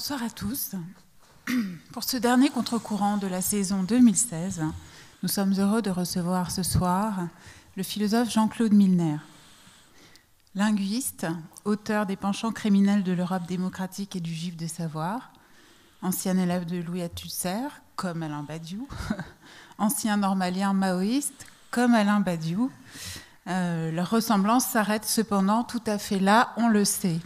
Bonsoir à tous. Pour ce dernier contre-courant de la saison 2016, nous sommes heureux de recevoir ce soir le philosophe Jean-Claude Milner. Linguiste, auteur des penchants criminels de l'Europe démocratique et du Gif de savoir, ancien élève de Louis Althusser, comme Alain Badiou, ancien normalien maoïste, comme Alain Badiou. Leur ressemblance s'arrête cependant tout à fait là, on le sait.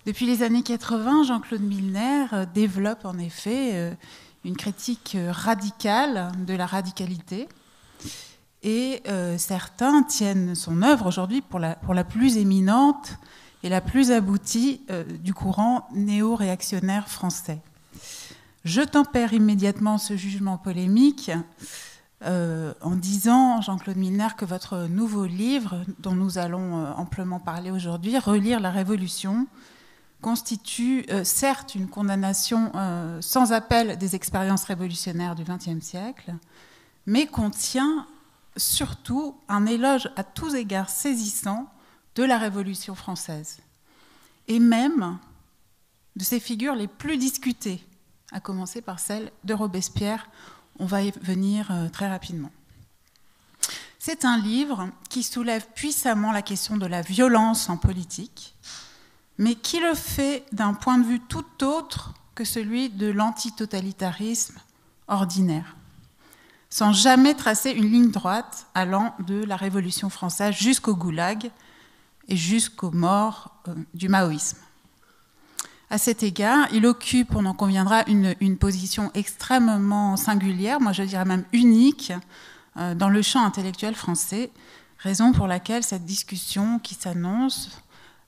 Depuis les années 80, Jean-Claude Milner développe en effet une critique radicale de la radicalité et certains tiennent son œuvre aujourd'hui pour la plus éminente et la plus aboutie du courant néo-réactionnaire français. Je tempère immédiatement ce jugement polémique en disant, Jean-Claude Milner, que votre nouveau livre, dont nous allons amplement parler aujourd'hui, Relire la Révolution, constitue certes une condamnation sans appel des expériences révolutionnaires du XXe siècle, mais contient surtout un éloge à tous égards saisissant de la Révolution française, et même de ses figures les plus discutées, à commencer par celle de Robespierre. On va y venir très rapidement. C'est un livre qui soulève puissamment la question de la violence en politique, mais qui le fait d'un point de vue tout autre que celui de l'antitotalitarisme ordinaire, sans jamais tracer une ligne droite allant de la Révolution française jusqu'au goulag et jusqu'aux morts du maoïsme. À cet égard, il occupe, on en conviendra, une position extrêmement singulière, moi je dirais même unique, dans le champ intellectuel français, raison pour laquelle cette discussion qui s'annonce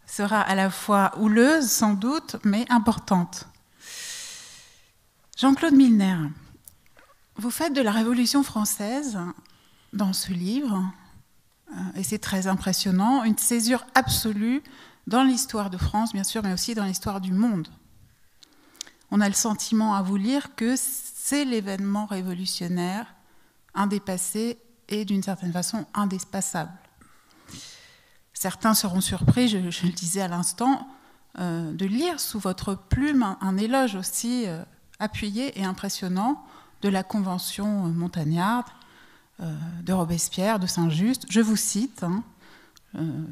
sera à la fois houleuse, sans doute, mais importante. Jean-Claude Milner, vous faites de la Révolution française, dans ce livre, et c'est très impressionnant, une césure absolue dans l'histoire de France, bien sûr, mais aussi dans l'histoire du monde. On a le sentiment à vous lire que c'est l'événement révolutionnaire indépassé et d'une certaine façon indépassable. Certains seront surpris, je le disais à l'instant, de lire sous votre plume un éloge aussi appuyé et impressionnant de la Convention montagnarde, de Robespierre, de Saint-Just. Je vous cite,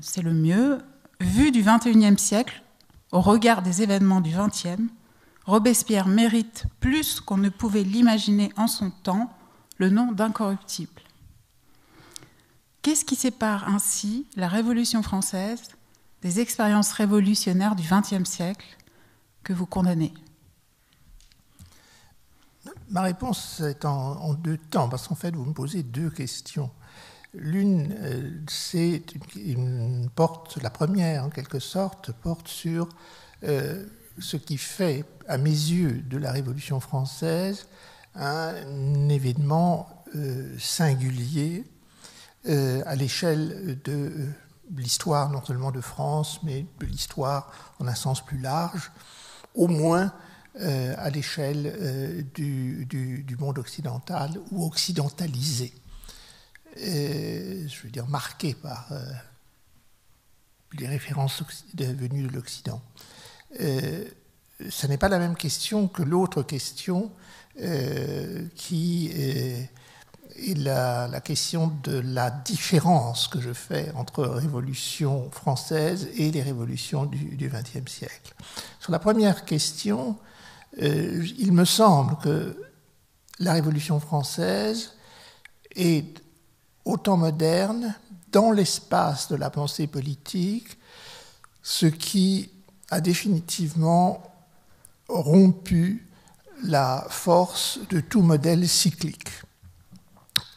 c'est le mieux. Vu du XXIe siècle, au regard des événements du XXe, Robespierre mérite plus qu'on ne pouvait l'imaginer en son temps le nom d'incorruptible. Qu'est-ce qui sépare ainsi la Révolution française des expériences révolutionnaires du XXe siècle que vous condamnez ? Ma réponse est en deux temps, parce qu'en fait, vous me posez deux questions. L'une, la première, en quelque sorte, porte sur ce qui fait, à mes yeux, de la Révolution française un événement singulier à l'échelle de l'histoire, non seulement de France, mais de l'histoire en un sens plus large, au moins à l'échelle du monde occidental ou occidentalisé. Je veux dire marqué par les références venues de l'Occident. Ce n'est pas la même question que l'autre question qui est la question de la différence que je fais entre Révolution française et les révolutions du XXe siècle. Sur la première question, il me semble que la Révolution française est au temps moderne, dans l'espace de la pensée politique, ce qui a définitivement rompu la force de tout modèle cyclique.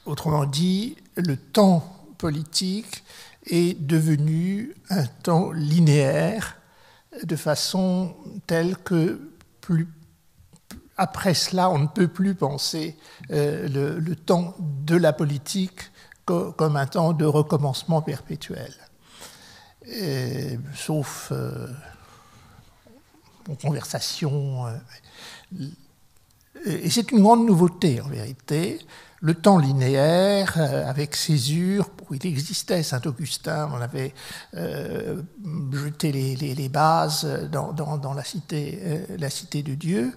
Autrement dit, le temps politique est devenu un temps linéaire de façon telle que après cela, on ne peut plus penser le temps de la politique comme un temps de recommencement perpétuel. Sauf en conversation, Et c'est une grande nouveauté, en vérité. Le temps linéaire, avec césure, il existait Saint-Augustin, on avait jeté les bases dans la cité de Dieu,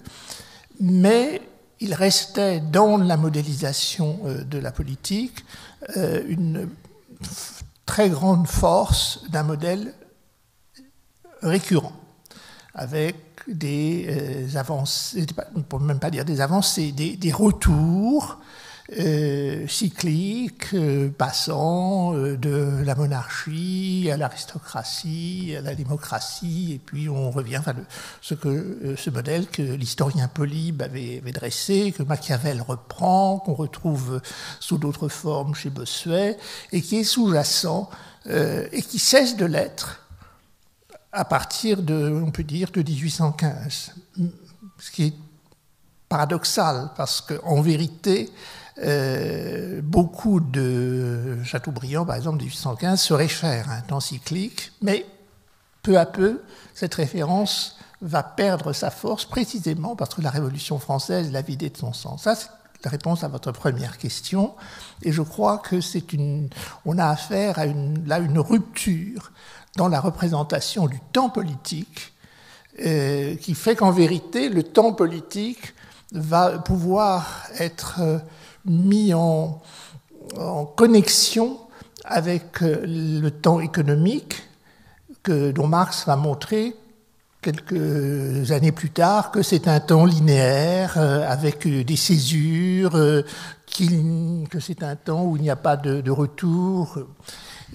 mais il restait dans la modélisation de la politique une très grande force d'un modèle récurrent, avec des avancées, pour même pas dire des avancées, des retours cycliques, passant de la monarchie à l'aristocratie, à la démocratie, et puis on revient, ce modèle que l'historien Polybe avait dressé, que Machiavel reprend, qu'on retrouve sous d'autres formes chez Bossuet, et qui est sous-jacent, et qui cesse de l'être à partir on peut dire, de 1815. Ce qui est paradoxal, parce qu'en vérité, beaucoup de Chateaubriand, par exemple, de 1815, se réfèrent à un temps cyclique, mais peu à peu, cette référence va perdre sa force, précisément parce que la Révolution française l'a vidée de son sens. Ça, c'est la réponse à votre première question, et je crois que on a affaire à une rupture dans la représentation du temps politique, qui fait qu'en vérité, le temps politique va pouvoir être mis en connexion avec le temps économique, dont Marx va montrer quelques années plus tard que c'est un temps linéaire, avec des césures, que c'est un temps où il n'y a pas de retour.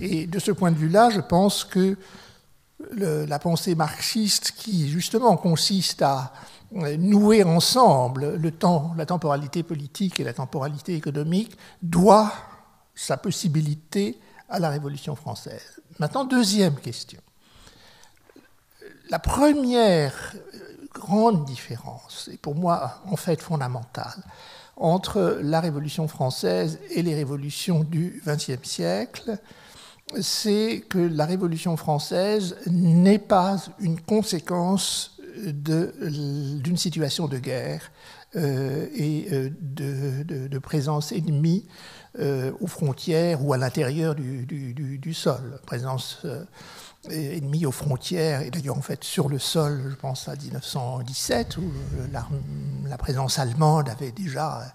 Et de ce point de vue-là, je pense que la pensée marxiste, qui justement consiste à nouer ensemble la temporalité politique et la temporalité économique, doit sa possibilité à la Révolution française. Maintenant, deuxième question. La première grande différence, et pour moi en fait fondamentale, entre la Révolution française et les révolutions du XXe siècle, c'est que la Révolution française n'est pas une conséquence d'une situation de guerre et de présence ennemie aux frontières ou à l'intérieur du sol. Présence ennemie aux frontières, et d'ailleurs en fait sur le sol, je pense à 1917, où la présence allemande avait déjà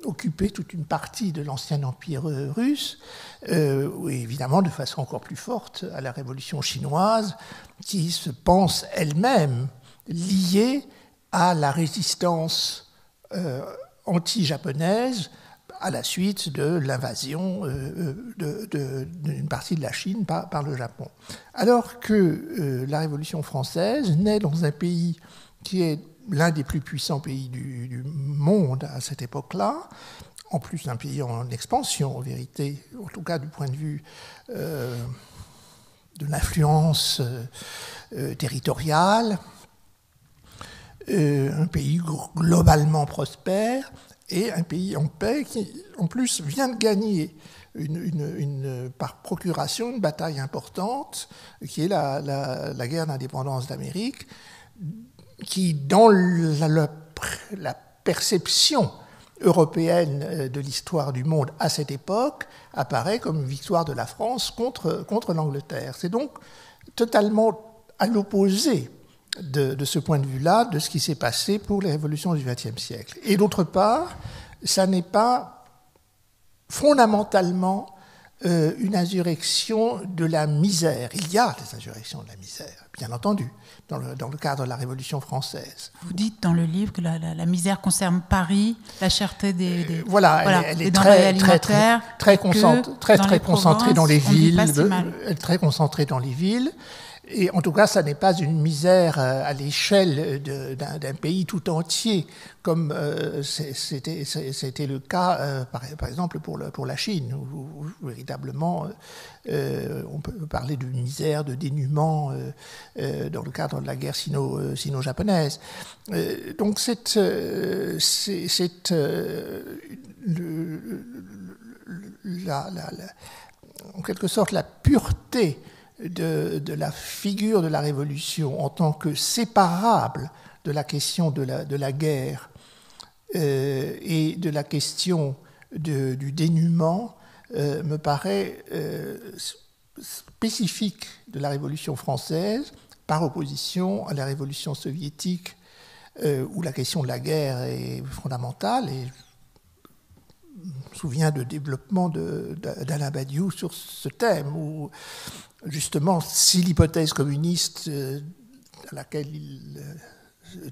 occupé toute une partie de l'ancien empire russe, et évidemment de façon encore plus forte à la révolution chinoise, qui se pense elle-même liée à la résistance anti-japonaise à la suite de l'invasion d'une partie de la Chine par le Japon. Alors que la Révolution française naît dans un pays qui est l'un des plus puissants pays du monde à cette époque-là, en plus un pays en expansion, en vérité, en tout cas du point de vue de l'influence territoriale, un pays globalement prospère, et un pays en paix qui, en plus, vient de gagner par procuration une bataille importante, qui est la guerre d'indépendance d'Amérique, qui, dans la perception européenne de l'histoire du monde à cette époque, apparaît comme une victoire de la France contre l'Angleterre. C'est donc totalement à l'opposé de ce point de vue-là, de ce qui s'est passé pour les révolutions du XXe siècle. Et d'autre part, ça n'est pas fondamentalement une insurrection de la misère. Il y a des insurrections de la misère, bien entendu, dans le cadre de la Révolution française. Vous dites dans le livre que la misère concerne Paris, la cherté des elle est très concentrée dans les villes, très concentrée dans les villes. Et en tout cas, ça n'est pas une misère à l'échelle d'un pays tout entier, comme c'était le cas, par exemple, pour la Chine, où véritablement, on peut parler de misère, de dénuement dans le cadre de la guerre sino-japonaise. Donc, en quelque sorte, la pureté de la figure de la Révolution en tant que séparable de la question de la guerre et de la question du dénuement me paraît spécifique de la Révolution française par opposition à la Révolution soviétique où la question de la guerre est fondamentale. Et je me souviens de développement d'Alain Badiou sur ce thème, où justement, si l'hypothèse communiste à laquelle il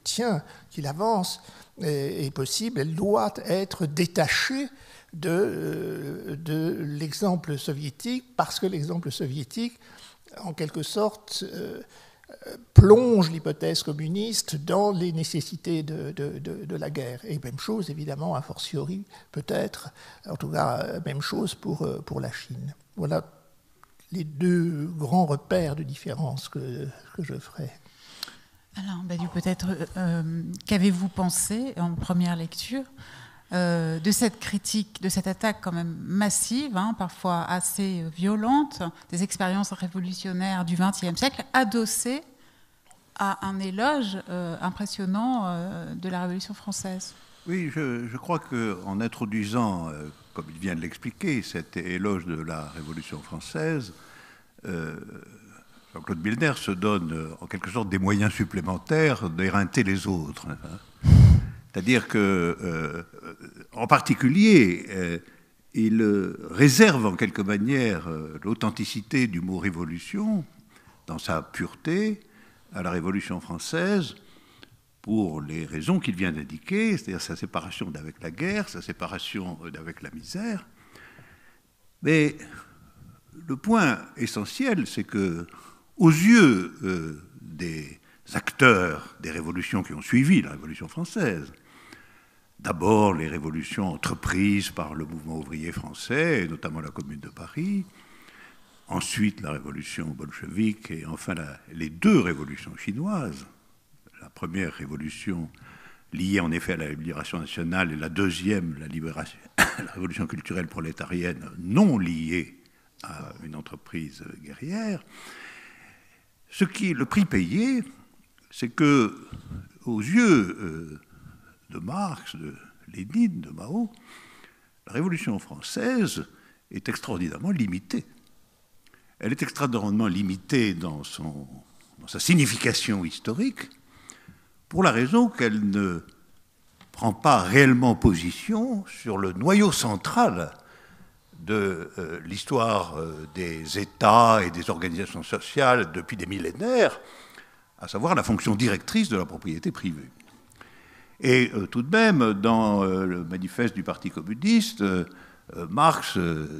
tient, qu'il avance, est possible, elle doit être détachée de l'exemple soviétique, parce que l'exemple soviétique, en quelque sorte, plonge l'hypothèse communiste dans les nécessités de la guerre. Et même chose, évidemment, a fortiori, peut-être, en tout cas, même chose pour la Chine. Voilà les deux grands repères de différence que je ferai. Alors, Badiou, peut-être, qu'avez-vous pensé en première lecture de cette critique, de cette attaque quand même massive, parfois assez violente, des expériences révolutionnaires du XXe siècle, adossée à un éloge impressionnant de la Révolution française? Oui, je crois qu'en introduisant, comme il vient de l'expliquer, cet éloge de la Révolution française, Jean-Claude Milner se donne en quelque sorte des moyens supplémentaires d'éreinter les autres. C'est-à-dire que, en particulier, il réserve en quelque manière l'authenticité du mot révolution, dans sa pureté, à la Révolution française, pour les raisons qu'il vient d'indiquer, c'est-à-dire sa séparation d'avec la guerre, sa séparation d'avec la misère. Mais le point essentiel, c'est que, aux yeux des acteurs des révolutions qui ont suivi la Révolution française, d'abord les révolutions entreprises par le mouvement ouvrier français, et notamment la Commune de Paris, ensuite la révolution bolchevique, et enfin les deux révolutions chinoises, la première révolution liée en effet à la libération nationale, et la deuxième, la révolution culturelle prolétarienne, non liée à une entreprise guerrière. Le prix payé, c'est que, aux yeux de Marx, de Lénine, de Mao, la Révolution française est extraordinairement limitée. Elle est extraordinairement limitée dans sa signification historique, pour la raison qu'elle ne prend pas réellement position sur le noyau central de l'histoire des États et des organisations sociales depuis des millénaires, à savoir la fonction directrice de la propriété privée. Et tout de même, dans le manifeste du Parti communiste, Marx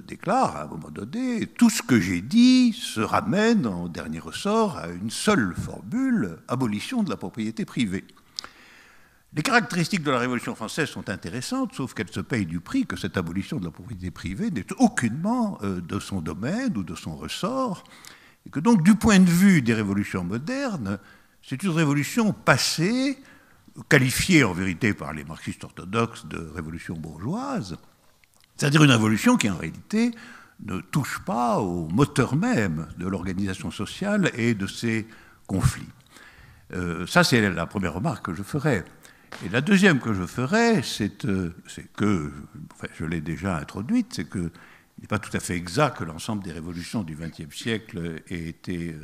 déclare à un moment donné « Tout ce que j'ai dit se ramène en dernier ressort à une seule formule, abolition de la propriété privée ». Les caractéristiques de la Révolution française sont intéressantes, sauf qu'elles se payent du prix que cette abolition de la propriété privée n'est aucunement de son domaine ou de son ressort, et que donc, du point de vue des révolutions modernes, c'est une révolution passée, qualifiée en vérité par les marxistes orthodoxes de révolution bourgeoise, c'est-à-dire une révolution qui en réalité ne touche pas au moteur même de l'organisation sociale et de ses conflits. Ça, c'est la première remarque que je ferai. Et la deuxième que je ferai, c'est que, enfin, je l'ai déjà introduite, c'est qu'il n'est pas tout à fait exact que l'ensemble des révolutions du XXe siècle aient été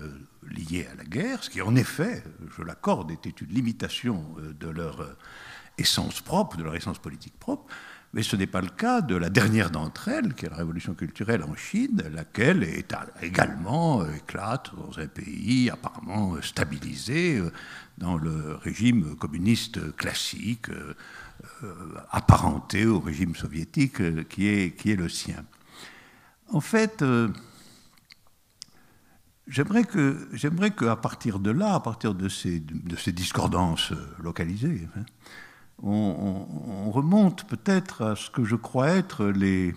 liées à la guerre, ce qui en effet, je l'accorde, était une limitation de leur essence propre, de leur essence politique propre, mais ce n'est pas le cas de la dernière d'entre elles, qui est la révolution culturelle en Chine, laquelle également éclate dans un pays apparemment stabilisé, dans le régime communiste classique, apparenté au régime soviétique qui est le sien. En fait, j'aimerais qu'à partir de là, à partir de ces discordances localisées, on remonte peut-être à ce que je crois être les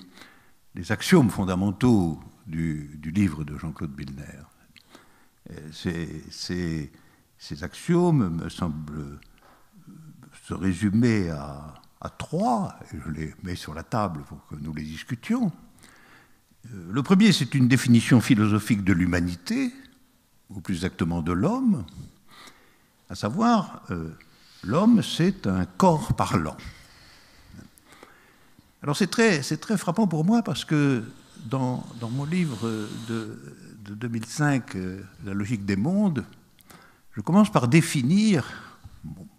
axiomes fondamentaux du livre de Jean-Claude Milner. Ces axiomes me semblent se résumer à trois, et je les mets sur la table pour que nous les discutions. Le premier, c'est une définition philosophique de l'humanité, ou plus exactement de l'homme, à savoir l'homme, c'est un corps parlant. Alors c'est très frappant pour moi parce que dans mon livre de 2005, La logique des mondes, je commence par définir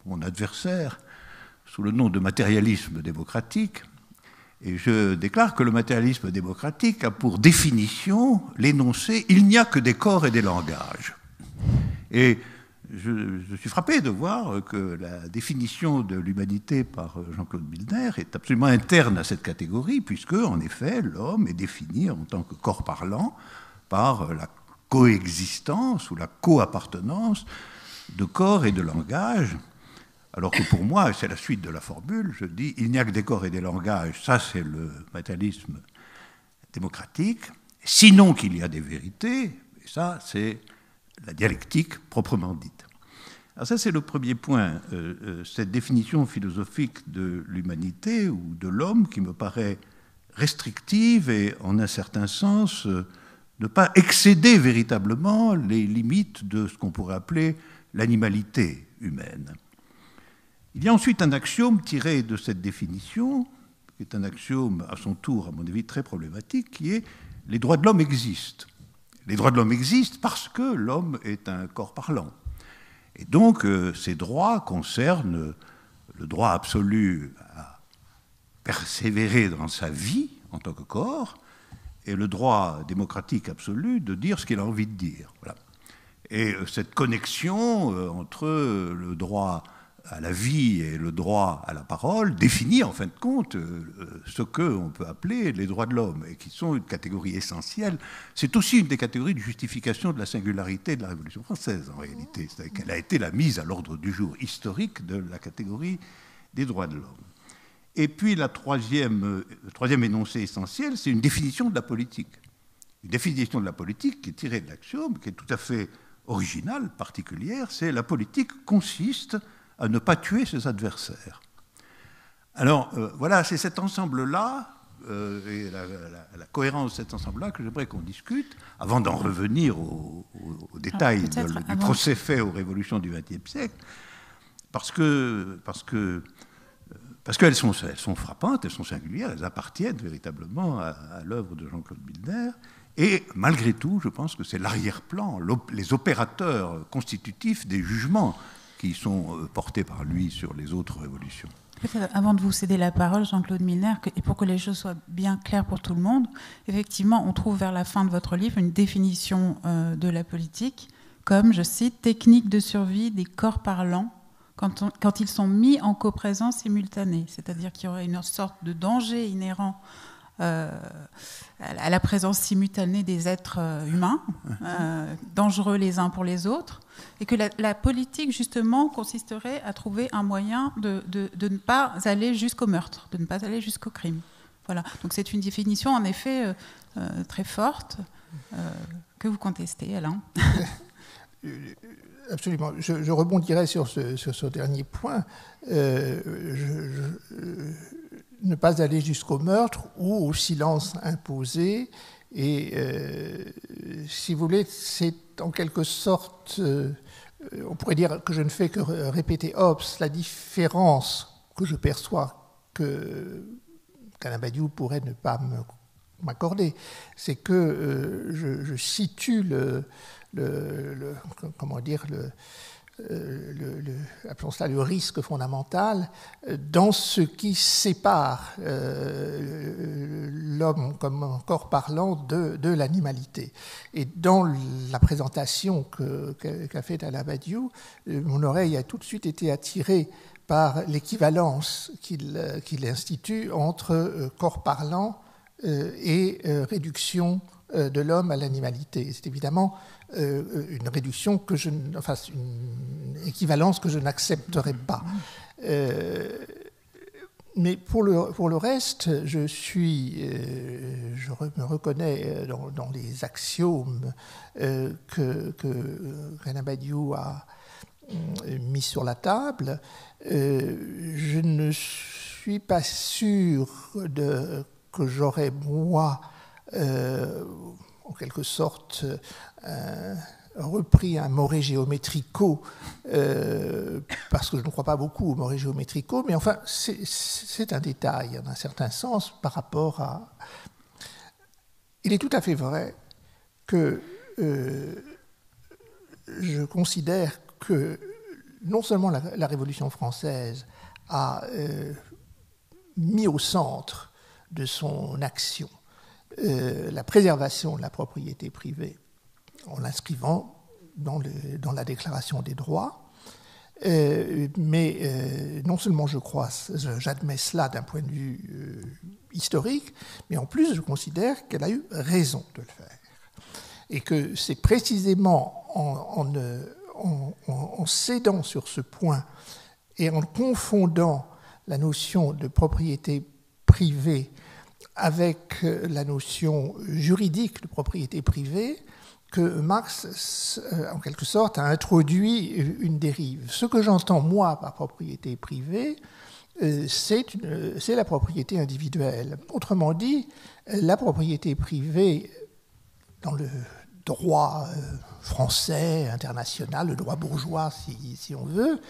mon adversaire sous le nom de matérialisme démocratique, et je déclare que le matérialisme démocratique a pour définition l'énoncé « il n'y a que des corps et des langages ». Et je suis frappé de voir que la définition de l'humanité par Jean-Claude Milner est absolument interne à cette catégorie, puisque, en effet, l'homme est défini en tant que corps parlant par la coexistence ou la co-appartenance de corps et de langage, alors que pour moi, c'est la suite de la formule, je dis il n'y a que des corps et des langages, ça c'est le matérialisme démocratique, sinon qu'il y a des vérités, et ça c'est la dialectique proprement dite. Alors ça c'est le premier point, cette définition philosophique de l'humanité ou de l'homme qui me paraît restrictive et en un certain sens ne pas excéder véritablement les limites de ce qu'on pourrait appeler l'animalité humaine. Il y a ensuite un axiome tiré de cette définition, qui est un axiome à son tour, à mon avis, très problématique, qui est « les droits de l'homme existent ». Les droits de l'homme existent parce que l'homme est un corps parlant. Et donc, ces droits concernent le droit absolu à persévérer dans sa vie en tant que corps et le droit démocratique absolu de dire ce qu'il a envie de dire. Voilà. Et cette connexion entre le droit à la vie et le droit à la parole définit en fin de compte ce qu'on peut appeler les droits de l'homme et qui sont une catégorie essentielle. C'est aussi une des catégories de justification de la singularité de la Révolution française en réalité. C'est-à-dire qu'elle a été la mise à l'ordre du jour historique de la catégorie des droits de l'homme. Et puis le troisième énoncé essentiel, c'est une définition de la politique. Une définition de la politique qui est tirée de l'axiome, qui est tout à fait originale, particulière, c'est la politique consiste à ne pas tuer ses adversaires. Alors, voilà, c'est cet ensemble-là, et la cohérence de cet ensemble-là que j'aimerais qu'on discute, avant d'en revenir aux détails du procès fait aux révolutions du XXe siècle, parce qu'elles sont frappantes, elles sont singulières, elles appartiennent véritablement à l'œuvre de Jean-Claude Milner, et malgré tout, je pense que c'est l'arrière-plan, les opérateurs constitutifs des jugements qui sont portés par lui sur les autres révolutions. Peut-être avant de vous céder la parole, Jean-Claude Milner, et pour que les choses soient bien claires pour tout le monde, effectivement, on trouve vers la fin de votre livre une définition de la politique comme, je cite, « technique de survie des corps parlants quand ils sont mis en coprésence simultanée », c'est-à-dire qu'il y aurait une sorte de danger inhérent à la présence simultanée des êtres humains, dangereux les uns pour les autres, et que la politique, justement, consisterait à trouver un moyen de ne pas aller jusqu'au meurtre, de ne pas aller jusqu'au crime. Voilà. Donc c'est une définition, en effet, très forte, que vous contestez, Alain. Absolument. Je rebondirai sur ce dernier point. Ne pas aller jusqu'au meurtre ou au silence imposé. Et si vous voulez, c'est en quelque sorte, on pourrait dire que je ne fais que répéter Hobbes, la différence que je perçois qu'Alain Badiou pourrait ne pas m'accorder, c'est que je situe appelons cela le risque fondamental, dans ce qui sépare l'homme comme corps parlant de l'animalité. Et dans la présentation qu'a faite Alain Badiou, mon oreille a tout de suite été attirée par l'équivalence qu'il institue entre corps parlant et réduction de l'homme à l'animalité. C'est évidemment une réduction une équivalence que je n'accepterai pas. Mais pour le reste, je me reconnais dans les axiomes qu'Alain Badiou a mis sur la table. Je ne suis pas sûr que j'aurais, moi, en quelque sorte, repris un moré géométrico, parce que je ne crois pas beaucoup au moré géométrico, mais enfin, c'est un détail, en un certain sens, par rapport à... Il est tout à fait vrai que je considère que non seulement la Révolution française a mis au centre de son action la préservation de la propriété privée en l'inscrivant dans la Déclaration des droits, mais non seulement j'admets cela d'un point de vue historique, mais en plus je considère qu'elle a eu raison de le faire. Et que c'est précisément en cédant sur ce point et en confondant la notion de propriété privée avec la notion juridique de propriété privée que Marx, en quelque sorte, a introduit une dérive. Ce que j'entends, moi, par propriété privée, c'est la propriété individuelle. Autrement dit, la propriété privée, dans le droit français, international, le droit bourgeois, si on veut,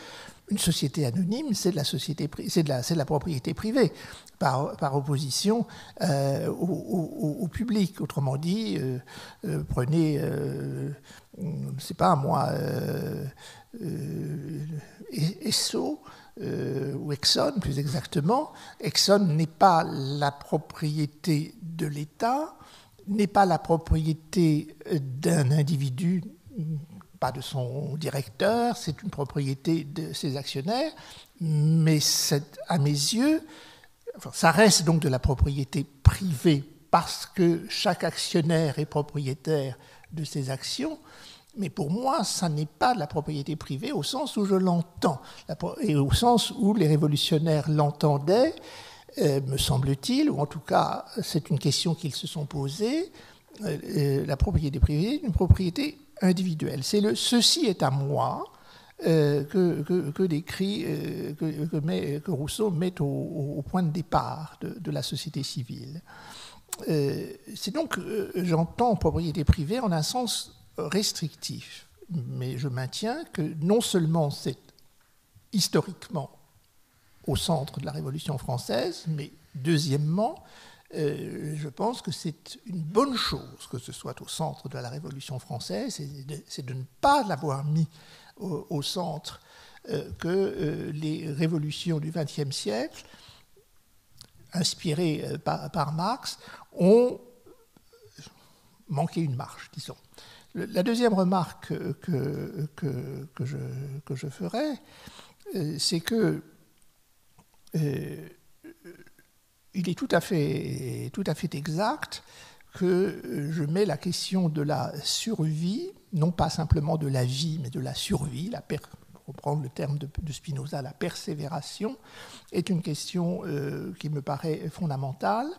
une société anonyme, c'est de la propriété privée, par opposition au public. Autrement dit, prenez, je ne sais pas moi, Esso ou Exxon, plus exactement. Exxon n'est pas la propriété de l'État, n'est pas la propriété d'un individu, pas de son directeur, c'est une propriété de ses actionnaires, mais à mes yeux, ça reste donc de la propriété privée parce que chaque actionnaire est propriétaire de ses actions, mais pour moi, ça n'est pas de la propriété privée au sens où je l'entends, et au sens où les révolutionnaires l'entendaient, me semble-t-il, ou en tout cas, c'est une question qu'ils se sont posée, la propriété privée est une propriété individuelle. C'est le « ceci est à moi » que décrit, que Rousseau met au point de départ de la société civile. C'est donc, j'entends propriété privée en un sens restrictif, mais je maintiens que non seulement c'est historiquement au centre de la Révolution française, mais deuxièmement, je pense que c'est une bonne chose que ce soit au centre de la Révolution française, c'est de ne pas l'avoir mis au centre que les révolutions du XXe siècle, inspirées par Marx, ont manqué une marche, disons. La deuxième remarque que je ferai, c'est que il est tout à fait exact que je mets la question de la survie, non pas simplement de la vie, mais de la survie, pour reprendre le terme de Spinoza, la persévération, est une question qui me paraît fondamentale,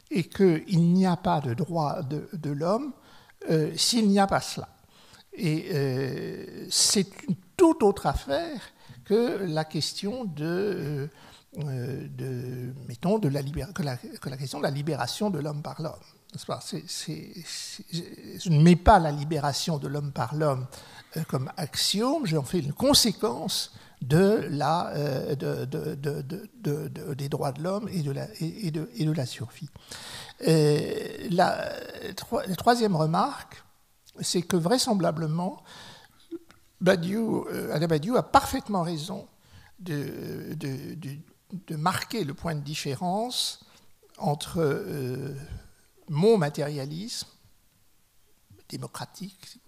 et qu'il n'y a pas de droit de l'homme s'il n'y a pas cela. Et c'est une toute autre affaire que la question que la question de la libération de l'homme par l'homme. Je ne mets pas la libération de l'homme par l'homme comme axiome, j'en fais une conséquence des droits de l'homme et de la survie. La troisième remarque, c'est que vraisemblablement, Alain Badiou a parfaitement raison de marquer le point de différence entre mon matérialisme démocratique,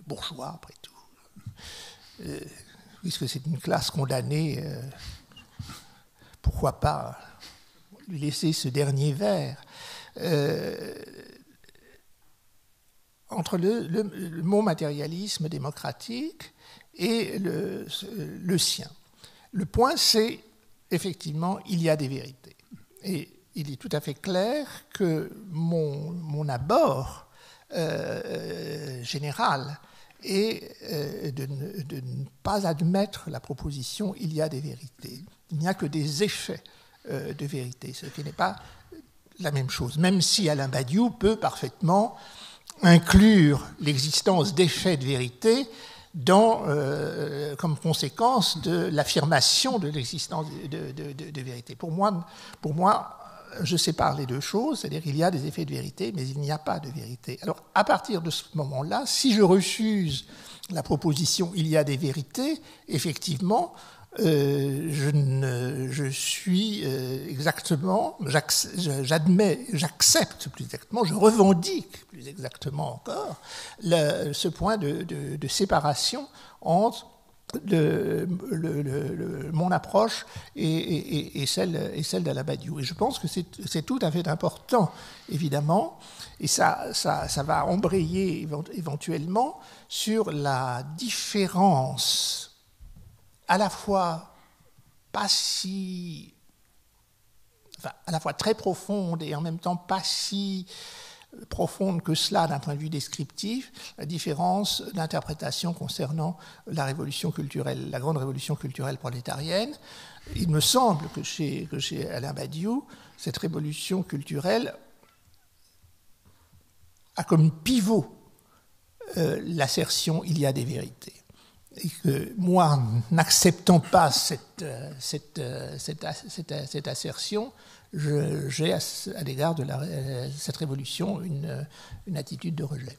bourgeois après tout, puisque c'est une classe condamnée, pourquoi pas lui laisser ce dernier vers, entre mon matérialisme démocratique et le sien. Le point, c'est effectivement, il y a des vérités. Et il est tout à fait clair que mon abord général est de ne pas admettre la proposition « il y a des vérités ». Il n'y a que des effets de vérité, ce qui n'est pas la même chose, même si Alain Badiou peut parfaitement inclure l'existence d'effets de vérité comme conséquence de l'affirmation de l'existence de vérité. Pour moi, je sépare les deux choses, c'est-à-dire qu'il y a des effets de vérité, mais il n'y a pas de vérité. Alors, à partir de ce moment-là, si je refuse la proposition « il y a des vérités », effectivement, j'accepte plus exactement, je revendique plus exactement encore ce point de séparation entre mon approche et celle d'Alabadiou. Et je pense que c'est tout à fait important, évidemment, et ça va embrayer éventuellement sur la différence à la fois à la fois très profonde et en même temps pas si profonde que cela d'un point de vue descriptif, la différence d'interprétation concernant la révolution culturelle, la grande révolution culturelle prolétarienne. Il me semble que chez Alain Badiou, cette révolution culturelle a comme pivot l'assertion « il y a des vérités ». Et que moi, n'acceptant pas cette assertion, j'ai à l'égard de cette révolution une attitude de rejet.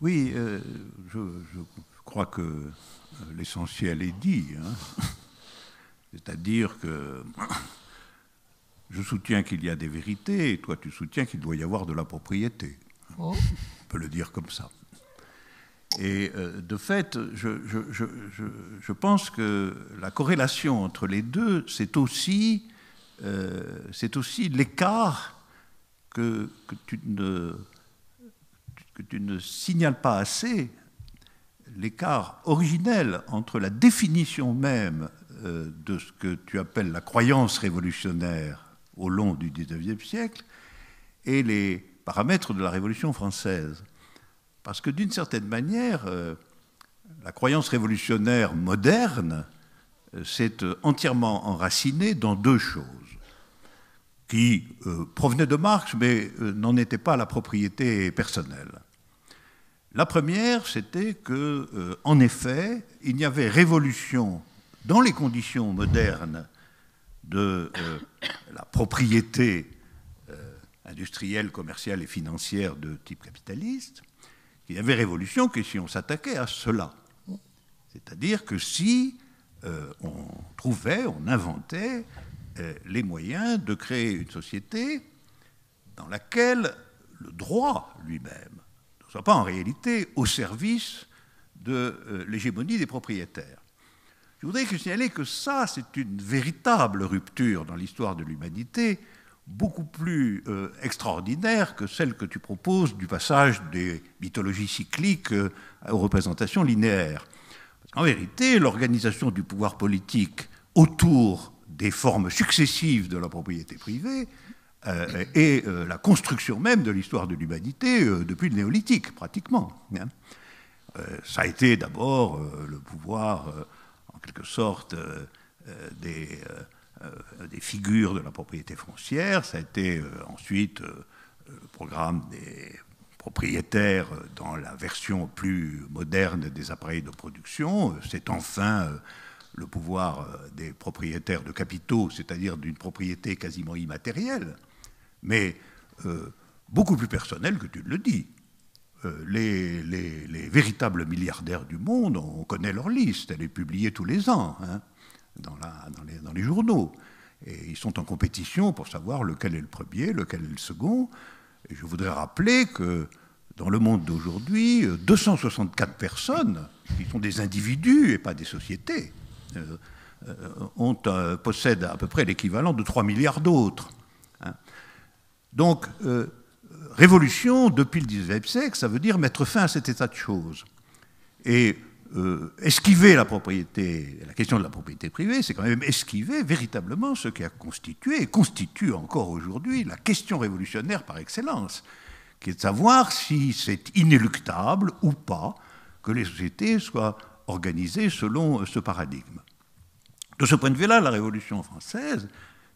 Oui, je crois que l'essentiel est dit. Hein. C'est-à-dire que je soutiens qu'il y a des vérités et toi tu soutiens qu'il doit y avoir de la propriété. Oh. On peut le dire comme ça. Et de fait, je pense que la corrélation entre les deux, c'est aussi l'écart que tu ne signales pas assez, l'écart originel entre la définition même de ce que tu appelles la croyance révolutionnaire au long du XIXe siècle et les paramètres de la Révolution française. Parce que d'une certaine manière, la croyance révolutionnaire moderne s'est entièrement enracinée dans deux choses qui provenaient de Marx, mais n'en étaient pas la propriété personnelle. La première, c'était que, en effet, il y avait révolution dans les conditions modernes de la propriété industrielle, commerciale et financière de type capitaliste. Il y avait révolution que si on s'attaquait à cela. C'est-à-dire que si on inventait les moyens de créer une société dans laquelle le droit lui-même ne soit pas en réalité au service de l'hégémonie des propriétaires. Je voudrais signaler que ça, c'est une véritable rupture dans l'histoire de l'humanité, beaucoup plus extraordinaire que celle que tu proposes du passage des mythologies cycliques aux représentations linéaires. Parce qu'en vérité, l'organisation du pouvoir politique autour des formes successives de la propriété privée est la construction même de l'histoire de l'humanité depuis le néolithique, pratiquement. Ça a été d'abord le pouvoir, en quelque sorte, des figures de la propriété foncière, ça a été ensuite le programme des propriétaires dans la version plus moderne des appareils de production, c'est enfin le pouvoir des propriétaires de capitaux, c'est-à-dire d'une propriété quasiment immatérielle, mais beaucoup plus personnelle que tu le dis. Les véritables milliardaires du monde, on connaît leur liste, elle est publiée tous les ans, hein, dans les journaux. Et ils sont en compétition pour savoir lequel est le premier, lequel est le second. Et je voudrais rappeler que dans le monde d'aujourd'hui, 264 personnes, qui sont des individus et pas des sociétés, possèdent à peu près l'équivalent de 3 milliards d'autres. Hein. Donc, révolution, depuis le XIXe siècle, ça veut dire mettre fin à cet état de choses. Et esquiver la propriété, la question de la propriété privée, c'est quand même esquiver véritablement ce qui a constitué et constitue encore aujourd'hui la question révolutionnaire par excellence, qui est de savoir si c'est inéluctable ou pas que les sociétés soient organisées selon ce paradigme. De ce point de vue-là, la Révolution française,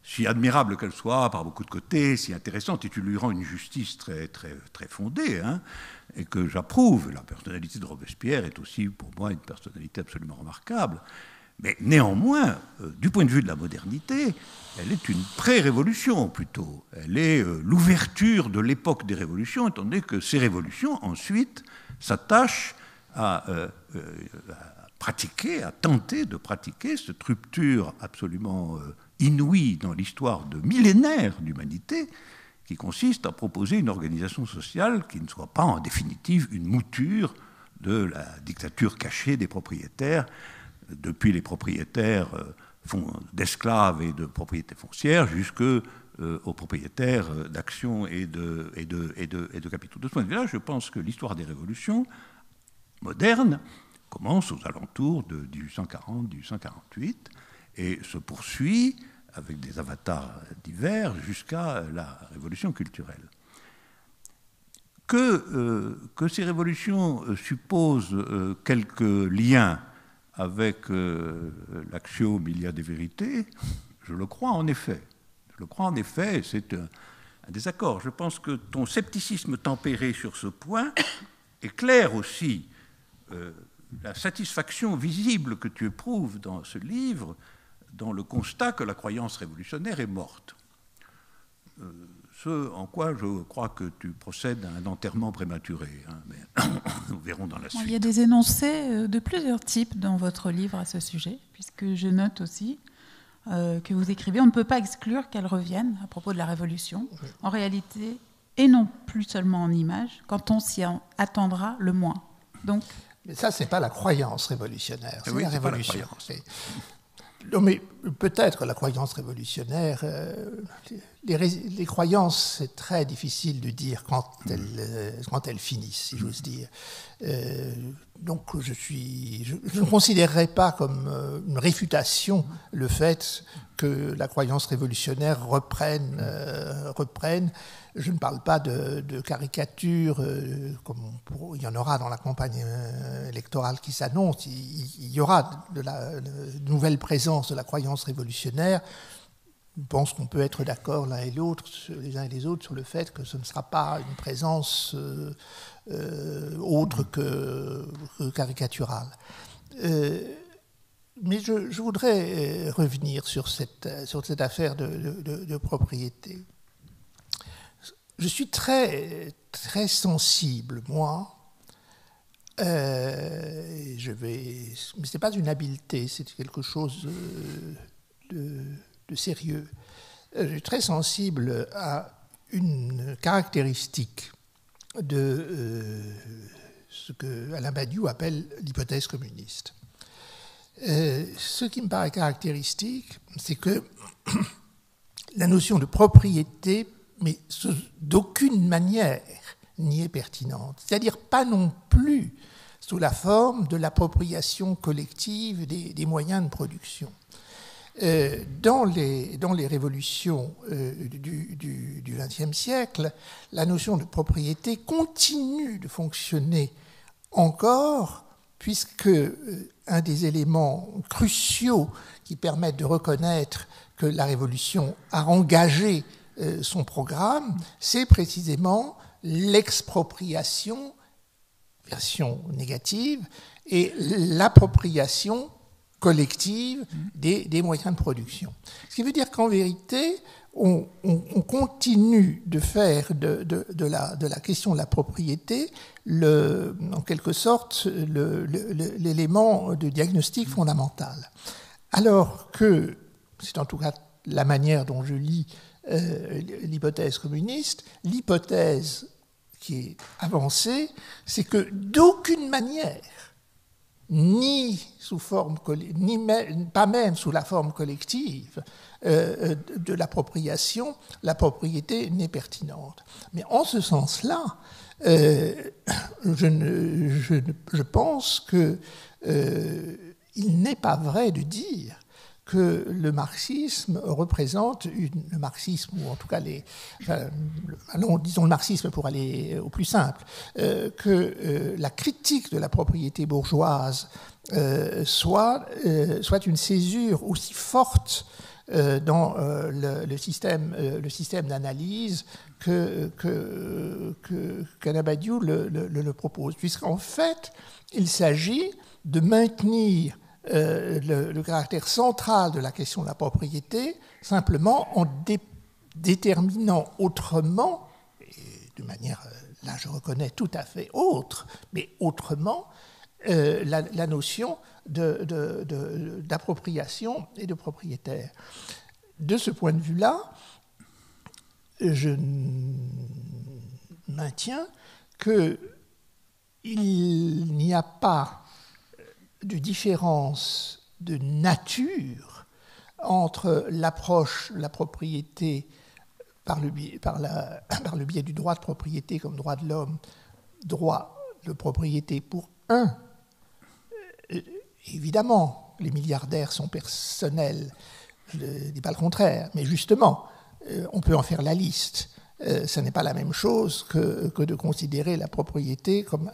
si admirable qu'elle soit par beaucoup de côtés, si intéressante, et tu lui rends une justice très, très, très fondée, hein, et que j'approuve. La personnalité de Robespierre est aussi pour moi une personnalité absolument remarquable. Mais néanmoins, du point de vue de la modernité, elle est une pré-révolution plutôt. Elle est l'ouverture de l'époque des révolutions, étant donné que ces révolutions, ensuite, s'attachent à pratiquer, à tenter de pratiquer cette rupture absolument inouïe dans l'histoire de millénaires d'humanité, qui consiste à proposer une organisation sociale qui ne soit pas en définitive une mouture de la dictature cachée des propriétaires, depuis les propriétaires d'esclaves et de propriétés foncières jusqu'aux propriétaires d'actions et de capitaux. De ce point de vue-là, je pense que l'histoire des révolutions modernes commence aux alentours de 1840-1848 et se poursuit avec des avatars divers jusqu'à la révolution culturelle. Que ces révolutions supposent quelques liens avec l'axiome « il y a des vérités », je le crois en effet. Je le crois en effet, c'est un désaccord. Je pense que ton scepticisme tempéré sur ce point éclaire aussi la satisfaction visible que tu éprouves dans ce livre, dans le constat que la croyance révolutionnaire est morte. Ce en quoi je crois que tu procèdes à un enterrement prématuré, hein, mais nous verrons dans la suite. Il y a des énoncés de plusieurs types dans votre livre à ce sujet, puisque je note aussi que vous écrivez « On ne peut pas exclure qu'elle revienne à propos de la Révolution, en réalité, et non plus seulement en images, quand on s'y attendra le moins. » Donc, mais ça, ce n'est pas la croyance révolutionnaire, c'est oui, la révolution. Non, mais peut-être la croyance révolutionnaire, les croyances, c'est très difficile de dire quand elles finissent, si j'ose dire. Donc je ne considérerais pas comme une réfutation le fait que la croyance révolutionnaire reprenne. Je ne parle pas de caricature, comme il y en aura dans la campagne électorale qui s'annonce. Il y aura de nouvelle présence de la croyance révolutionnaire. Je pense qu'on peut être d'accord les uns et les autres, sur le fait que ce ne sera pas une présence autre que caricaturale. Mais je voudrais revenir sur cette affaire de propriété. Je suis très, très sensible, moi, mais ce n'est pas une habileté, c'est quelque chose de sérieux. Je suis très sensible à une caractéristique de ce que Alain Badiou appelle l'hypothèse communiste. Ce qui me paraît caractéristique, c'est que la notion de propriété, mais d'aucune manière, n'y est pertinente. C'est-à-dire pas non plus sous la forme de l'appropriation collective des moyens de production. Dans les révolutions du XXe siècle, la notion de propriété continue de fonctionner encore, puisque un des éléments cruciaux qui permettent de reconnaître que la révolution a engagé son programme, c'est précisément l'expropriation, version négative, et l'appropriation collective des moyens de production. Ce qui veut dire qu'en vérité, on continue de faire de la question de la propriété, en quelque sorte, l'élément de diagnostic fondamental. Alors que, c'est en tout cas la manière dont je lis l'hypothèse communiste, l'hypothèse qui est avancée, c'est que d'aucune manière, ni pas même sous la forme collective de l'appropriation, la propriété n'est pertinente. Mais en ce sens-là, je pense que il n'est pas vrai de dire que le marxisme représente, le marxisme, ou en tout cas disons le marxisme pour aller au plus simple, que la critique de la propriété bourgeoise soit une césure aussi forte dans le système d'analyse qu'Anabadiou le propose, puisqu'en fait, il s'agit de maintenir le caractère central de la question de la propriété simplement en déterminant autrement, et de manière, là je reconnais, tout à fait autre, mais autrement, la notion d'appropriation et de propriétaire. De ce point de vue-là, je maintiens qu'il n'y a pas de différence de nature entre l'approche de la propriété par le biais du droit de propriété comme droit de l'homme, droit de propriété pour un. Évidemment, les milliardaires sont personnels, je ne dis pas le contraire, mais justement, on peut en faire la liste. Ce n'est pas la même chose que de considérer la propriété comme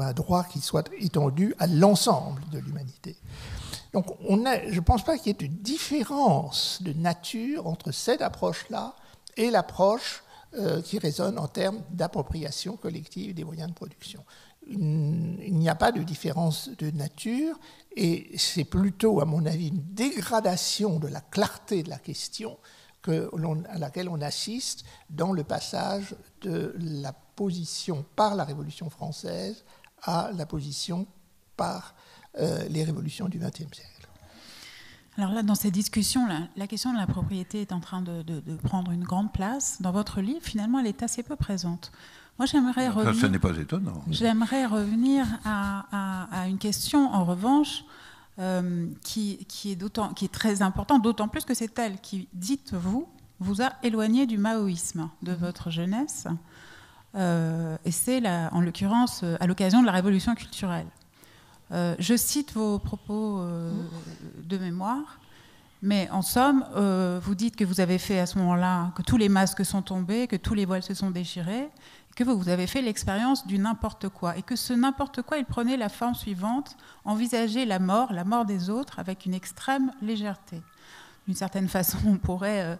un droit qui soit étendu à l'ensemble de l'humanité. Donc, je ne pense pas qu'il y ait de différence de nature entre cette approche-là et l'approche qui résonne en termes d'appropriation collective des moyens de production. Il n'y a pas de différence de nature et c'est plutôt, à mon avis, une dégradation de la clarté de la question à laquelle on assiste dans le passage de la position par la Révolution française à la position par les révolutions du XXe siècle. Alors là, dans ces discussions, la question de la propriété est en train de prendre une grande place. Dans votre livre, finalement, elle est assez peu présente. Moi, j'aimerais revenir... Ça n'est pas étonnant. J'aimerais revenir à une question, en revanche, qui est très importante, d'autant plus que c'est elle qui, dites-vous, vous a éloigné du maoïsme de votre jeunesse. Et c'est, en l'occurrence, à l'occasion de la Révolution culturelle. Je cite vos propos de mémoire, mais en somme, vous dites que vous avez fait à ce moment-là, que tous les masques sont tombés, que tous les voiles se sont déchirés, que vous avez fait l'expérience du n'importe quoi, et que ce n'importe quoi, il prenait la forme suivante, envisager la mort des autres, avec une extrême légèreté. D'une certaine façon, on pourrait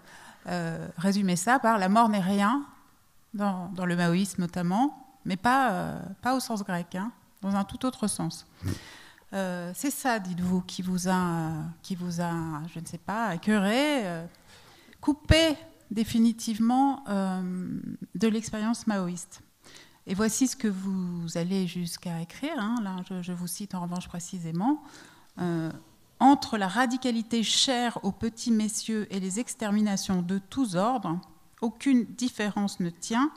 résumer ça par la mort n'est rien, dans le maoïsme notamment, mais pas au sens grec, hein, dans un tout autre sens. C'est ça, dites-vous, qui vous a, je ne sais pas, écœuré, coupé définitivement de l'expérience maoïste. Et voici ce que vous allez jusqu'à écrire, hein, là je vous cite en revanche précisément, entre la radicalité chère aux petits messieurs et les exterminations de tous ordres, aucune différence ne tient,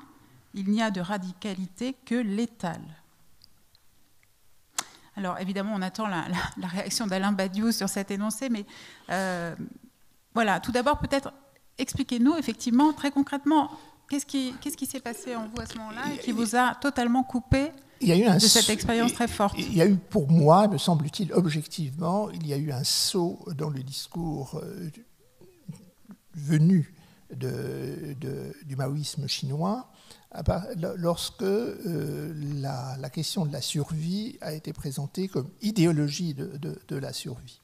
il n'y a de radicalité que létale. Alors évidemment, on attend la réaction d'Alain Badiou sur cet énoncé, mais voilà, tout d'abord peut-être expliquez-nous effectivement, très concrètement, qu'est-ce qui s'est passé en vous à ce moment-là et qui vous a totalement coupé de cette expérience très forte? Il y a eu pour moi, me semble-t-il, objectivement, il y a eu un saut dans le discours venu du maoïsme chinois lorsque la question de la survie a été présentée comme idéologie de la survie.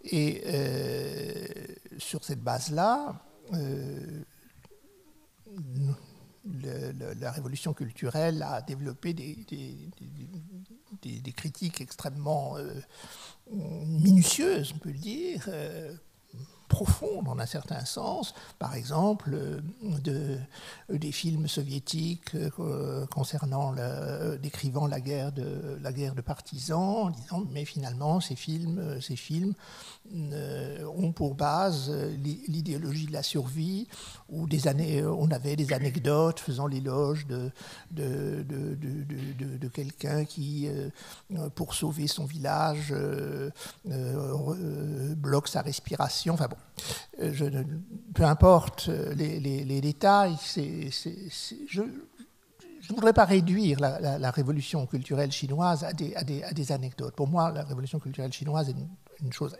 Et sur cette base-là, la révolution culturelle a développé des critiques extrêmement minutieuses, on peut le dire, profonde en un certain sens, par exemple des films soviétiques décrivant la guerre de partisans, en disant mais finalement ces films ont pour base l'idéologie de la survie, où on avait des anecdotes faisant l'éloge de quelqu'un qui, pour sauver son village, bloque sa respiration. Enfin bon, peu importe les détails, je ne voudrais pas réduire la révolution culturelle chinoise à des anecdotes. Pour moi, la révolution culturelle chinoise est une chose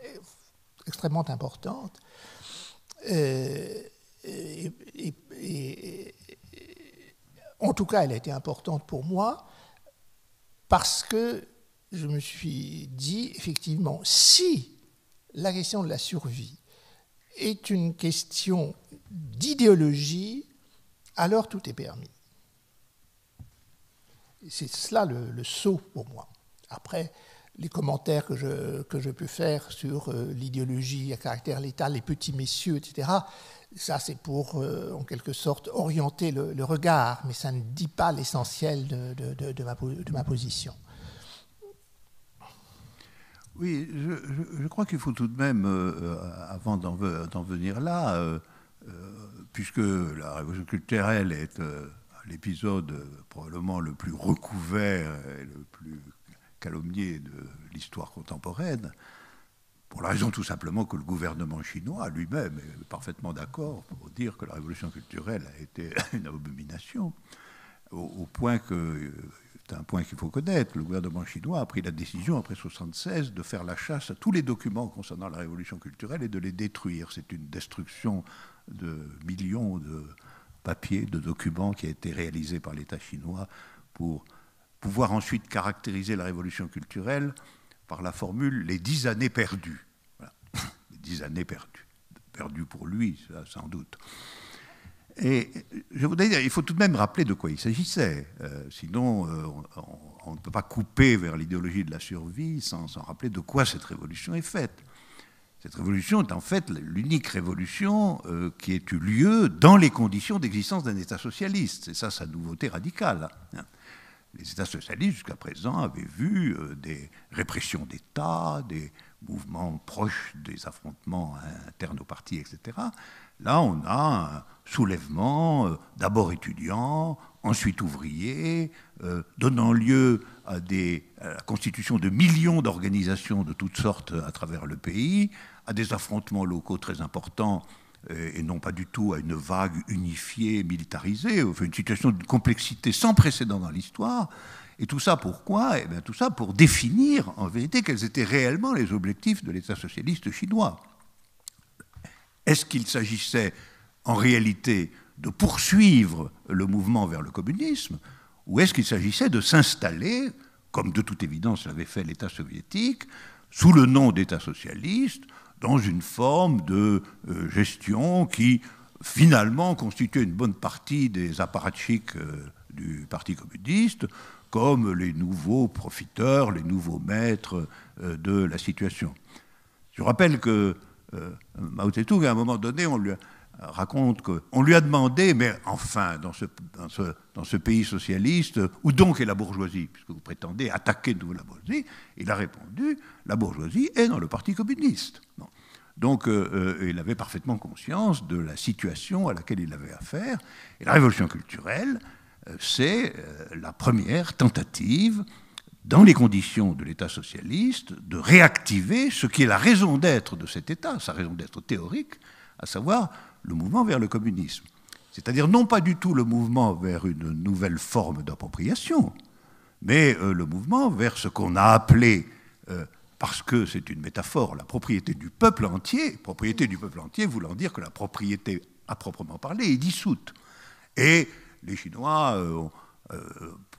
extrêmement importante. En tout cas, elle a été importante pour moi parce que je me suis dit, effectivement, si la question de la survie est une question d'idéologie, alors tout est permis. C'est cela le saut pour moi. Après, les commentaires que je peux faire sur l'idéologie à caractère létal, les petits messieurs, etc., ça c'est pour, en quelque sorte, orienter le regard, mais ça ne dit pas l'essentiel de ma position. Oui, je crois qu'il faut tout de même, avant d'en venir là, puisque la révolution culturelle est l'épisode probablement le plus recouvert et le plus calomnié de l'histoire contemporaine, pour la raison tout simplement que le gouvernement chinois lui-même est parfaitement d'accord pour dire que la révolution culturelle a été une abomination, au point que, c'est un point qu'il faut connaître, le gouvernement chinois a pris la décision après 1976 de faire la chasse à tous les documents concernant la révolution culturelle et de les détruire. C'est une destruction de millions de papiers, de documents qui a été réalisée par l'État chinois pour pouvoir ensuite caractériser la révolution culturelle par la formule « les 10 années perdues ». Voilà. Les 10 années perdues. Perdues pour lui, ça, sans doute. Et je voudrais dire, il faut tout de même rappeler de quoi il s'agissait. Sinon, on ne peut pas couper vers l'idéologie de la survie sans rappeler de quoi cette révolution est faite. Cette révolution est en fait l'unique révolution qui ait eu lieu dans les conditions d'existence d'un État socialiste. C'est ça sa nouveauté radicale. Les États socialistes, jusqu'à présent, avaient vu des répressions d'État, des mouvements proches des affrontements internes aux partis, etc. Là, on a un soulèvement, d'abord étudiant, ensuite ouvrier, donnant lieu à la constitution de millions d'organisations de toutes sortes à travers le pays, à des affrontements locaux très importants, et non pas du tout à une vague unifiée, militarisée, enfin une situation de complexité sans précédent dans l'histoire. Et tout ça pourquoi ? Eh bien, tout ça pour définir en vérité quels étaient réellement les objectifs de l'État socialiste chinois. Est-ce qu'il s'agissait en réalité de poursuivre le mouvement vers le communisme, ou est-ce qu'il s'agissait de s'installer, comme de toute évidence l'avait fait l'État soviétique, sous le nom d'État socialiste, dans une forme de gestion qui, finalement, constituait une bonne partie des apparatchiks du Parti communiste, comme les nouveaux profiteurs, les nouveaux maîtres de la situation. Je rappelle que Mao Tse-tung, à un moment donné, on lui raconte qu'on lui a demandé, mais enfin, dans ce pays socialiste, où donc est la bourgeoisie, puisque vous prétendez attaquer de nouveau la bourgeoisie? Il a répondu, la bourgeoisie est dans le Parti communiste. Bon. Donc, il avait parfaitement conscience de la situation à laquelle il avait affaire. Et la révolution culturelle, c'est la première tentative, dans les conditions de l'État socialiste, de réactiver ce qui est la raison d'être de cet État, sa raison d'être théorique, à savoir le mouvement vers le communisme. C'est-à-dire non pas du tout le mouvement vers une nouvelle forme d'appropriation, mais le mouvement vers ce qu'on a appelé, parce que c'est une métaphore, la propriété du peuple entier voulant dire que la propriété à proprement parler est dissoute. Et les Chinois ont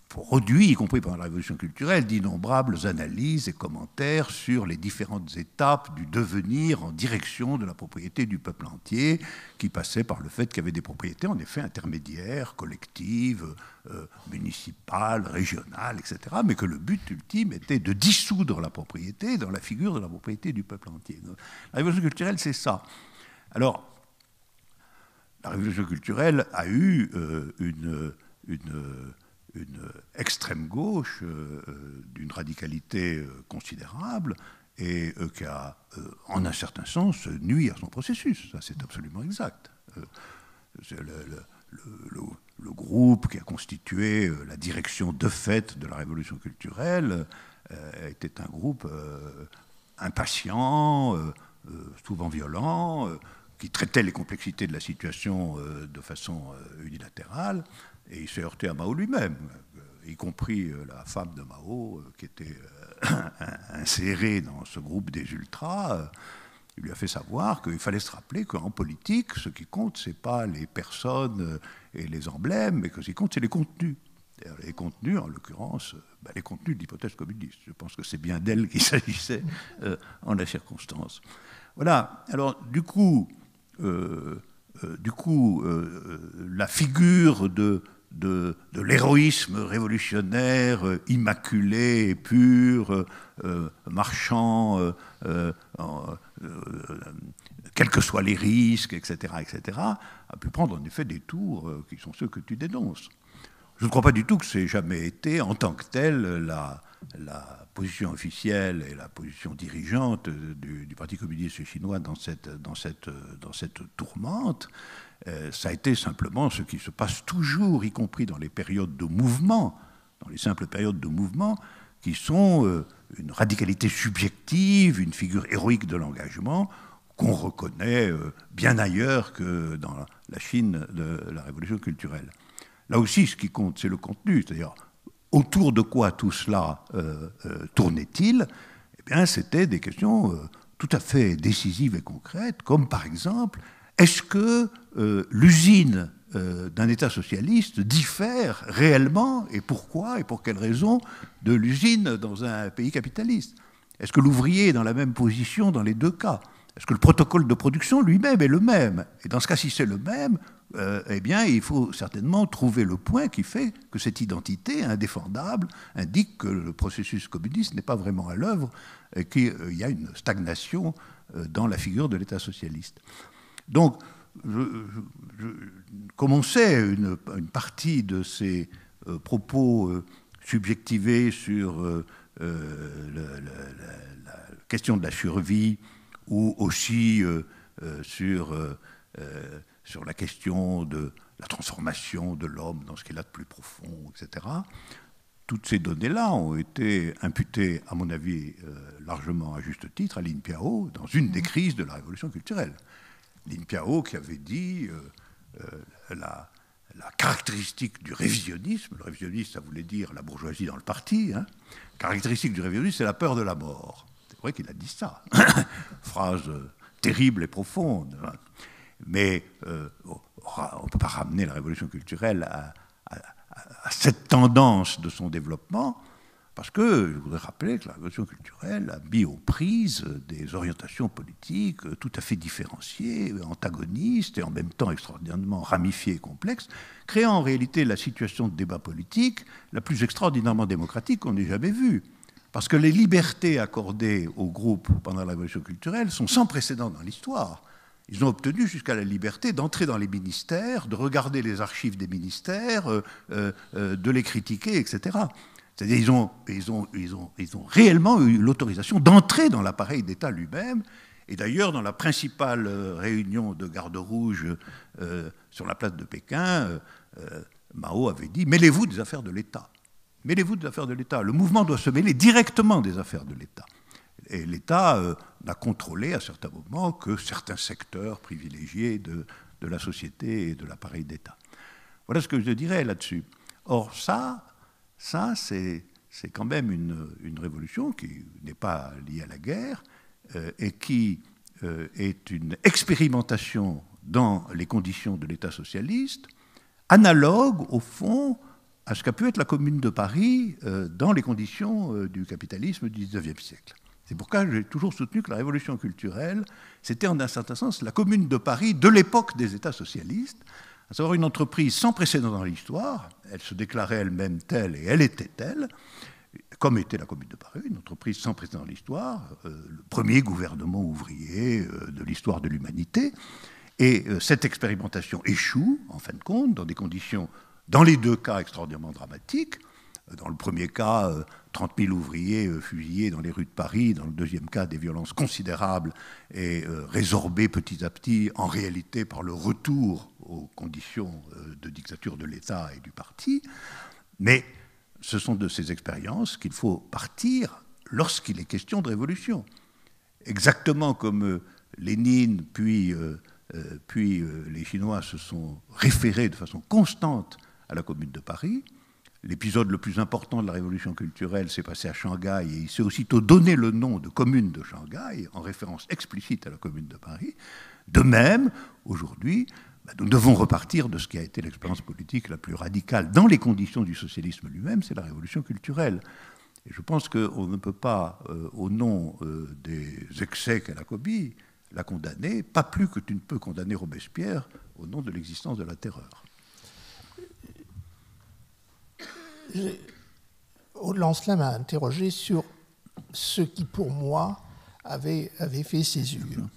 produit, y compris pendant la révolution culturelle, d'innombrables analyses et commentaires sur les différentes étapes du devenir en direction de la propriété du peuple entier, qui passait par le fait qu'il y avait des propriétés en effet intermédiaires, collectives, municipales, régionales, etc., mais que le but ultime était de dissoudre la propriété dans la figure de la propriété du peuple entier. La révolution culturelle, c'est ça. Alors, la révolution culturelle a eu une extrême gauche d'une radicalité considérable et qui a, en un certain sens, nui à son processus. Ça, c'est absolument exact. Le groupe qui a constitué la direction de fait de la révolution culturelle était un groupe impatient, souvent violent, qui traitait les complexités de la situation de façon unilatérale. Et il s'est heurté à Mao lui-même, y compris la femme de Mao, qui était insérée dans ce groupe des ultras. Il lui a fait savoir qu'il fallait se rappeler qu'en politique, ce qui compte, ce n'est pas les personnes et les emblèmes, mais que ce qui compte, c'est les contenus. les contenus, en l'occurrence, les contenus de l'hypothèse communiste. Je pense que c'est bien d'elle qu'il s'agissait en la circonstance. Voilà. Alors, du coup, la figure de l'héroïsme révolutionnaire, immaculé et pur, marchant, quels que soient les risques, etc., a pu prendre en effet des tours qui sont ceux que tu dénonces. Je ne crois pas du tout que c'est jamais été, en tant que tel, la position officielle et la position dirigeante du Parti communiste chinois dans cette tourmente. Ça a été simplement ce qui se passe toujours, y compris dans les périodes de mouvement, dans les simples périodes de mouvement, qui sont une radicalité subjective, une figure héroïque de l'engagement, qu'on reconnaît bien ailleurs que dans la Chine de la révolution culturelle. Là aussi, ce qui compte, c'est le contenu, c'est-à-dire autour de quoi tout cela tournait-il? Eh bien, c'était des questions tout à fait décisives et concrètes, comme par exemple, est-ce que l'usine d'un État socialiste diffère réellement, et pourquoi, et pour quelles raisons, de l'usine dans un pays capitaliste? Est-ce que l'ouvrier est dans la même position dans les deux cas? Est-ce que le protocole de production lui-même est le même? Et dans ce cas, si c'est le même, eh bien, il faut certainement trouver le point qui fait que cette identité indéfendable indique que le processus communiste n'est pas vraiment à l'œuvre et qu'il y a une stagnation dans la figure de l'État socialiste. Donc, comme on sait, une partie de ces propos subjectivés sur la question de la survie, ou aussi sur la question de la transformation de l'homme dans ce qu'il a de plus profond, etc. Toutes ces données-là ont été imputées, à mon avis, largement à juste titre, à Lin Piao, dans une des crises de la révolution culturelle. Lin Piao qui avait dit la caractéristique du révisionnisme, le révisionnisme, ça voulait dire la bourgeoisie dans le parti, hein, caractéristique du révisionnisme, c'est la peur de la mort. C'est vrai qu'il a dit ça. Phrase terrible et profonde. Mais on ne peut pas ramener la révolution culturelle à cette tendance de son développement, parce que je voudrais rappeler que la révolution culturelle a mis aux prises des orientations politiques tout à fait différenciées, antagonistes et en même temps extraordinairement ramifiées et complexes, créant en réalité la situation de débat politique la plus extraordinairement démocratique qu'on ait jamais vue. Parce que les libertés accordées aux groupes pendant la révolution culturelle sont sans précédent dans l'histoire. Ils ont obtenu jusqu'à la liberté d'entrer dans les ministères, de regarder les archives des ministères, de les critiquer, etc. C'est-à-dire ils ont réellement eu l'autorisation d'entrer dans l'appareil d'État lui-même. Et d'ailleurs, dans la principale réunion de garde rouge sur la place de Pékin, Mao avait dit « Mêlez-vous des affaires de l'État ». Mêlez-vous des affaires de l'État. Le mouvement doit se mêler directement des affaires de l'État. Et l'État n'a contrôlé à certains moments que certains secteurs privilégiés de la société et de l'appareil d'État. Voilà ce que je dirais là-dessus. Or, ça c'est quand même une révolution qui n'est pas liée à la guerre et qui est une expérimentation dans les conditions de l'État socialiste, analogue, au fond, à ce qu'a pu être la Commune de Paris dans les conditions du capitalisme du XIXe siècle. C'est pourquoi j'ai toujours soutenu que la révolution culturelle, c'était en un certain sens la Commune de Paris de l'époque des États socialistes, à savoir une entreprise sans précédent dans l'histoire. Elle se déclarait elle-même telle et elle était telle, comme était la Commune de Paris, une entreprise sans précédent dans l'histoire, le premier gouvernement ouvrier de l'histoire de l'humanité. Et cette expérimentation échoue, en fin de compte, dans des conditions, dans les deux cas, extraordinairement dramatiques. Dans le premier cas, 30 000 ouvriers fusillés dans les rues de Paris. Dans le deuxième cas, des violences considérables et résorbées petit à petit, en réalité, par le retour aux conditions de dictature de l'État et du parti. Mais ce sont de ces expériences qu'il faut partir lorsqu'il est question de révolution. Exactement comme Lénine, puis les Chinois se sont référés de façon constante à la Commune de Paris. L'épisode le plus important de la révolution culturelle s'est passé à Shanghai et il s'est aussitôt donné le nom de Commune de Shanghai en référence explicite à la Commune de Paris. De même, aujourd'hui, nous devons repartir de ce qui a été l'expérience politique la plus radicale dans les conditions du socialisme lui-même, c'est la révolution culturelle. Et je pense qu'on ne peut pas, au nom des excès qu'elle a commis, la condamner, pas plus que tu ne peux condamner Robespierre au nom de l'existence de la terreur. Aude Lancelin m'a interrogé sur ce qui, pour moi, avait fait césure.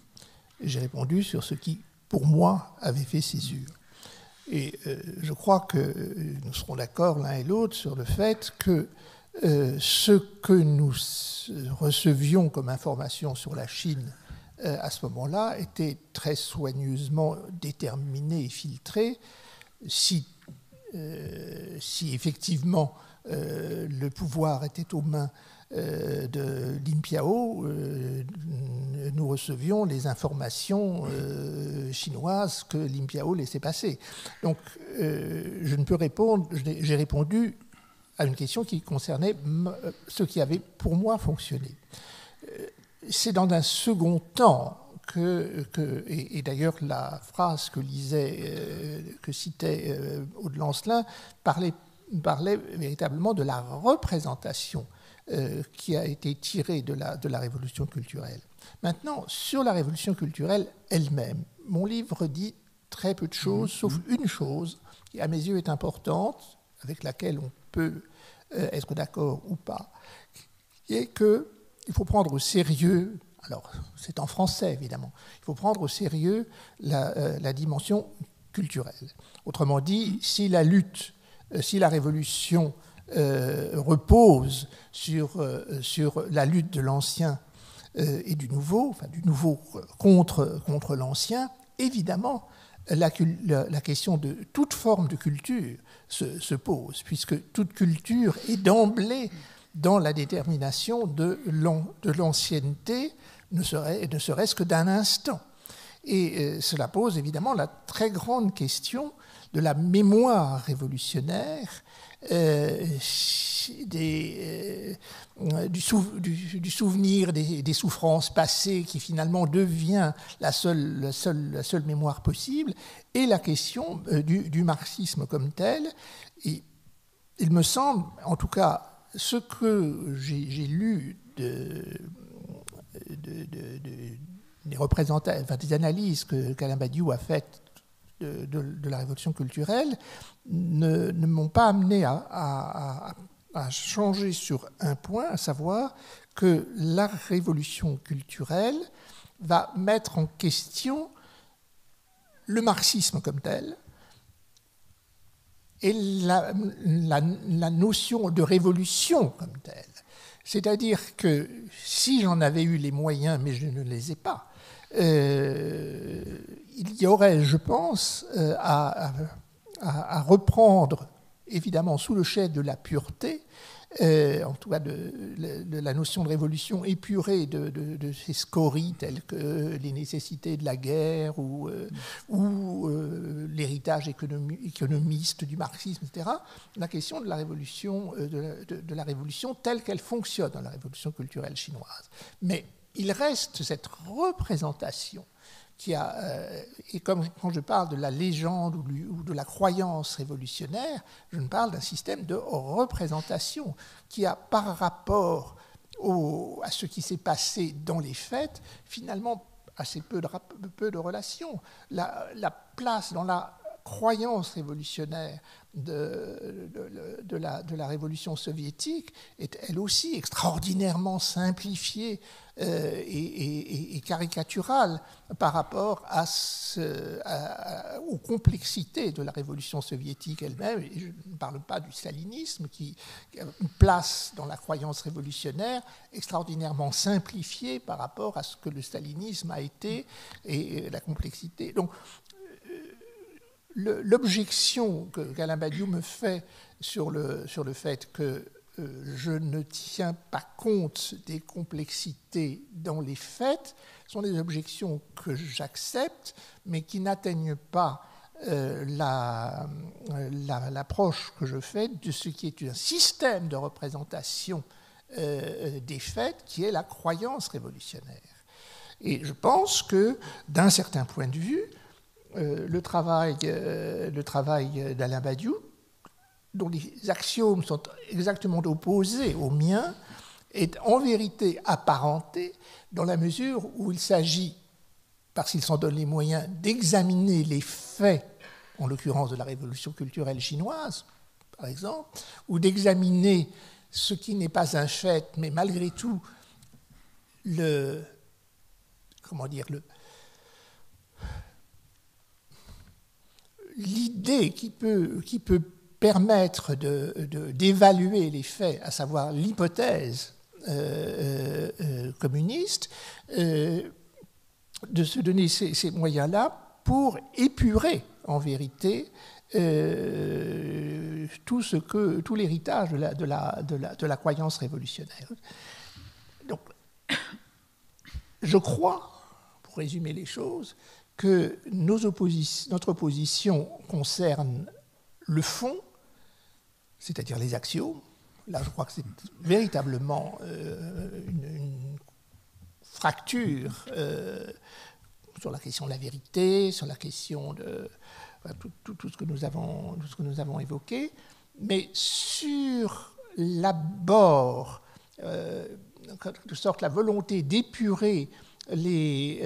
J'ai répondu sur ce qui, pour moi, avait fait césure. Et je crois que nous serons d'accord l'un et l'autre sur le fait que ce que nous recevions comme information sur la Chine à ce moment-là était très soigneusement déterminé et filtré. Si effectivement le pouvoir était aux mains de Lin Piao, nous recevions les informations chinoises que Lin Piao laissait passer. Donc je ne peux répondre, j'ai répondu à une question qui concernait ce qui avait pour moi fonctionné. C'est dans un second temps et d'ailleurs la phrase que citait Aude Lancelin parlait véritablement de la représentation qui a été tirée de la révolution culturelle. Maintenant, sur la révolution culturelle elle-même, mon livre dit très peu de choses, sauf une chose qui, à mes yeux, est importante, avec laquelle on peut être d'accord ou pas, qui est qu'il faut prendre au sérieux, alors c'est en français évidemment, il faut prendre au sérieux la dimension culturelle. Autrement dit, si la révolution repose sur la lutte de l'ancien et du nouveau, contre l'ancien, évidemment, la question de toute forme de culture se pose, puisque toute culture est d'emblée dans la détermination de l'ancienneté, ne serait-ce que d'un instant. Et cela pose évidemment la très grande question de la mémoire révolutionnaire, du souvenir des souffrances passées qui finalement devient la seule mémoire possible, et la question du marxisme comme tel. Et il me semble, en tout cas, ce que j'ai lu des analyses qu'Alain Badiou a faites de la révolution culturelle ne m'ont pas amené à changer sur un point, à savoir que la révolution culturelle va mettre en question le marxisme comme tel et la notion de révolution comme telle. C'est-à-dire que si j'en avais eu les moyens, mais je ne les ai pas, il y aurait, je pense, à reprendre, évidemment, sous le chef de la pureté, en tout cas de la notion de révolution épurée de ces scories telles que les nécessités de la guerre ou l'héritage économiste du marxisme, etc., la question de la révolution, de la révolution telle qu'elle fonctionne dans la révolution culturelle chinoise. Mais il reste cette représentation et comme quand je parle de la légende ou de la croyance révolutionnaire, je ne parle d'un système de représentation qui a, par rapport à ce qui s'est passé dans les faits, finalement assez peu de relations. La place dans la croyance révolutionnaire de la révolution soviétique est elle aussi extraordinairement simplifiée et caricaturale par rapport aux complexités de la révolution soviétique elle-même. Et je ne parle pas du stalinisme qui a une place dans la croyance révolutionnaire extraordinairement simplifiée par rapport à ce que le stalinisme a été et la complexité. Donc, l'objection qu'Alain Badiou me fait sur le fait que je ne tiens pas compte des complexités dans les faits sont des objections que j'accepte, mais qui n'atteignent pas l'approche que je fais de ce qui est un système de représentation des faits, qui est la croyance révolutionnaire. Et je pense que, d'un certain point de vue, le travail d'Alain Badiou, dont les axiomes sont exactement opposés aux miens, est en vérité apparenté dans la mesure où il s'agit, parce qu'il s'en donne les moyens, d'examiner les faits, en l'occurrence de la révolution culturelle chinoise, par exemple, ou d'examiner ce qui n'est pas un fait, mais malgré tout, l'idée qui peut permettre d'évaluer les faits, à savoir l'hypothèse communiste, de se donner ces moyens-là pour épurer, en vérité, tout l'héritage de la croyance révolutionnaire. Donc, je crois, pour résumer les choses, que notre opposition concerne le fond, c'est-à-dire les axiomes. Là, je crois que c'est véritablement une fracture sur la question de la vérité, sur la question de tout ce que nous avons évoqué, mais sur l'abord, en quelque sorte, la volonté d'épurer les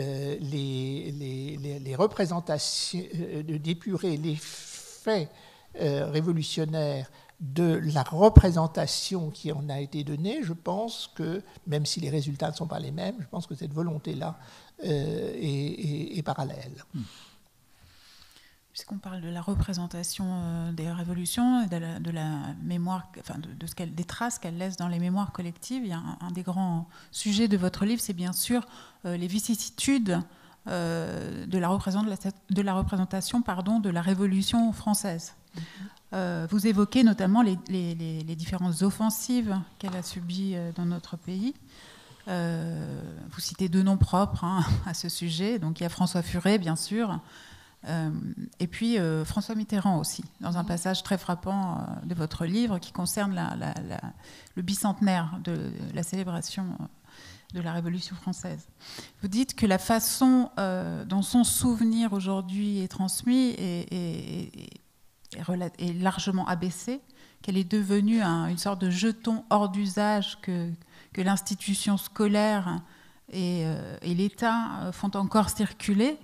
représentations, d'épurer les faits révolutionnaires de la représentation qui en a été donnée, je pense que, même si les résultats ne sont pas les mêmes, je pense que cette volonté-là est parallèle. Puisqu'on parle de la représentation des révolutions, de la mémoire, enfin des traces qu'elles laissent dans les mémoires collectives, il y a un des grands sujets de votre livre, c'est bien sûr les vicissitudes de la représentation de la Révolution française. Vous évoquez notamment les différentes offensives qu'elle a subies dans notre pays. Vous citez deux noms propres à ce sujet. Donc il y a François Furet, bien sûr, et puis François Mitterrand aussi, dans un passage très frappant de votre livre qui concerne le bicentenaire de la célébration de la Révolution française. Vous dites que la façon dont son souvenir aujourd'hui est transmis est largement abaissée, qu'elle est devenue une sorte de jeton hors d'usage que l'institution scolaire et l'État font encore circuler,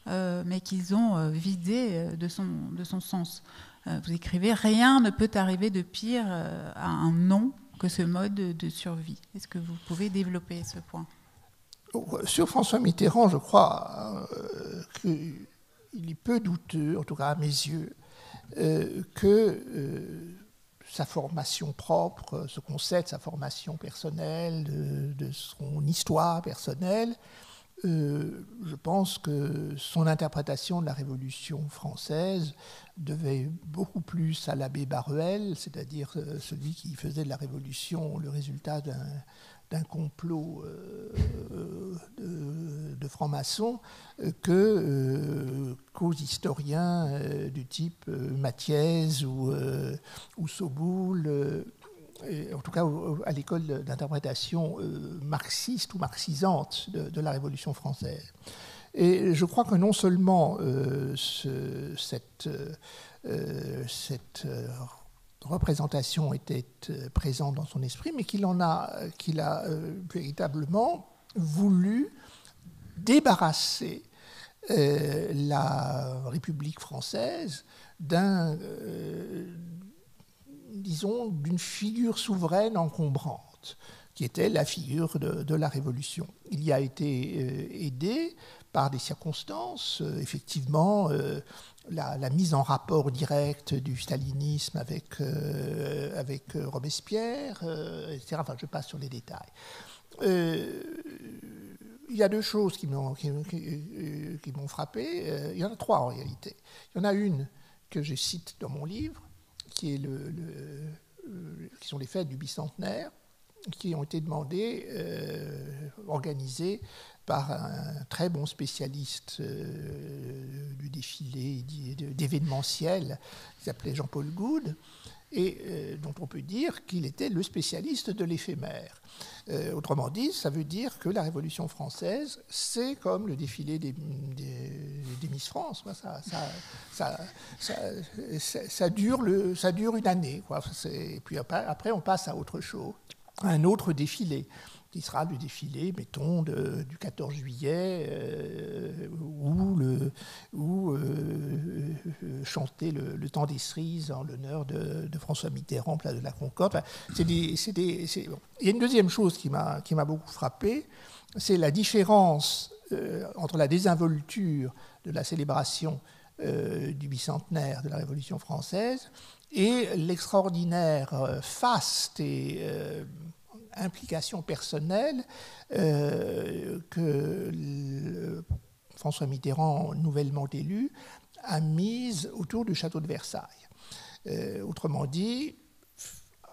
mais qu'ils ont vidé de son sens. Vous écrivez « Rien ne peut arriver de pire à un non que ce mode de survie ». Est-ce que vous pouvez développer ce point ? Sur François Mitterrand, je crois qu'il est peu douteux, en tout cas à mes yeux, que sa formation propre, ce qu'on sait de sa formation personnelle, de son histoire personnelle, je pense que son interprétation de la Révolution française devait beaucoup plus à l'abbé Baruel, c'est-à-dire celui qui faisait de la Révolution le résultat d'un complot de francs-maçons, qu'aux historiens du type Mathiez ou Soboul, en tout cas à l'école d'interprétation marxiste ou marxisante de la Révolution française. Et je crois que non seulement cette représentation était présente dans son esprit, mais qu'il a véritablement voulu débarrasser la République française d'une figure souveraine encombrante, qui était la figure de la Révolution. Il y a été aidé par des circonstances, effectivement, la mise en rapport direct du stalinisme avec Robespierre, etc. Enfin, je passe sur les détails. Il y a deux choses qui m'ont frappé. Il y en a trois en réalité. Il y en a une que je cite dans mon livre, qui sont les fêtes du bicentenaire, qui ont été demandées, organisées par un très bon spécialiste du défilé, d'événementiel, qui s'appelait Jean-Paul Goude, et dont on peut dire qu'il était le spécialiste de l'éphémère. Autrement dit, ça veut dire que la Révolution française, c'est comme le défilé des Miss France. Ça dure une année, quoi. Et puis après, on passe à autre chose, à un autre défilé, qui sera le défilé, mettons, du 14 juillet, où chanter le temps des cerises en l'honneur de François Mitterrand, place de la Concorde. Enfin, Il y a une deuxième chose qui m'a beaucoup frappé, c'est la différence entre la désinvolture de la célébration du bicentenaire de la Révolution française et l'extraordinaire faste et implication personnelle que François Mitterrand, nouvellement élu, a mise autour du château de Versailles. Autrement dit,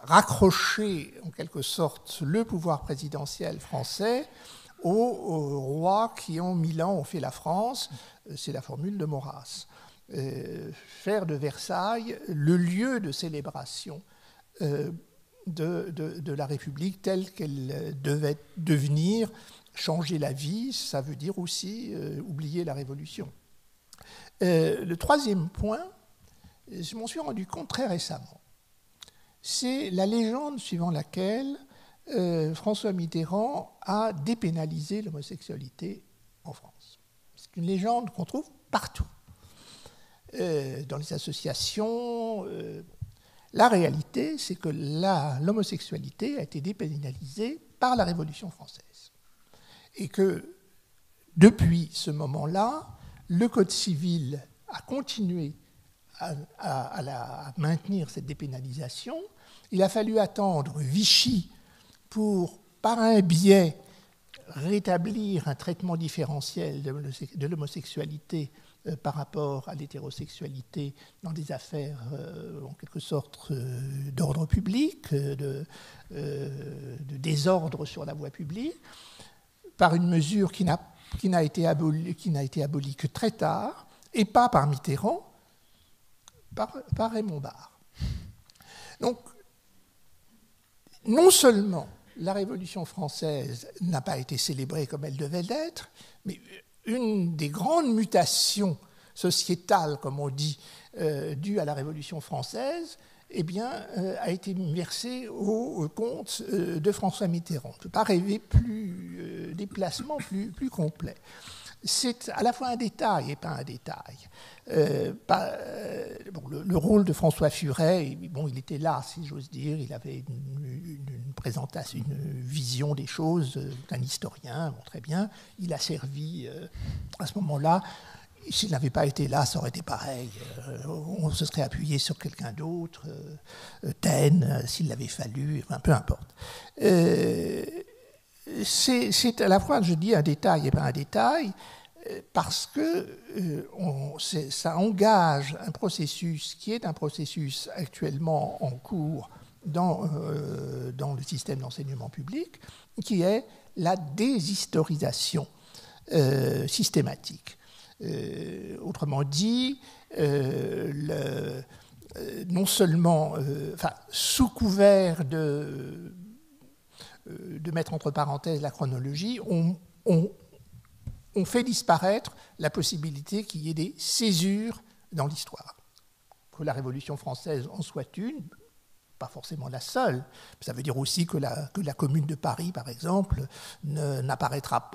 raccrocher en quelque sorte le pouvoir présidentiel français aux rois qui en 1000 ans ont fait la France, c'est la formule de Maurras. Faire de Versailles le lieu de célébration de la République telle qu'elle devait devenir, changer la vie, ça veut dire aussi oublier la Révolution. Le troisième point, je m'en suis rendu compte très récemment, c'est la légende suivant laquelle François Mitterrand a dépénalisé l'homosexualité en France. C'est une légende qu'on trouve partout, dans les associations. La réalité, c'est que l'homosexualité a été dépénalisée par la Révolution française. Et que, depuis ce moment-là, le Code civil a continué à maintenir cette dépénalisation. Il a fallu attendre Vichy pour, par un biais, rétablir un traitement différentiel de l'homosexualité par rapport à l'hétérosexualité dans des affaires en quelque sorte d'ordre public, de désordre sur la voie publique, par une mesure qui n'a été abolie que très tard, et pas par Mitterrand, par Raymond Barre. Donc, non seulement la Révolution française n'a pas été célébrée comme elle devait l'être, mais une des grandes mutations sociétales, comme on dit, dues à la Révolution française, eh bien, a été versée au compte de François Mitterrand. On ne peut pas rêver plus déplacement plus complet. C'est à la fois un détail et pas un détail. Le rôle de François Furet, il était là, si j'ose dire, il avait une présentation, une vision des choses d'un historien, très bien. Il a servi à ce moment-là. S'il n'avait pas été là, ça aurait été pareil. On se serait appuyé sur quelqu'un d'autre, Taine, s'il l'avait fallu, enfin, peu importe. C'est à la fois, je dis, un détail et pas un détail, parce que ça engage un processus qui est un processus actuellement en cours dans le système d'enseignement public, qui est la déshistorisation systématique. Autrement dit, non seulement, sous couvert de mettre entre parenthèses la chronologie, on fait disparaître la possibilité qu'il y ait des césures dans l'histoire. Que la Révolution française en soit une, pas forcément la seule. Ça veut dire aussi que la Commune de Paris, par exemple, n'apparaîtra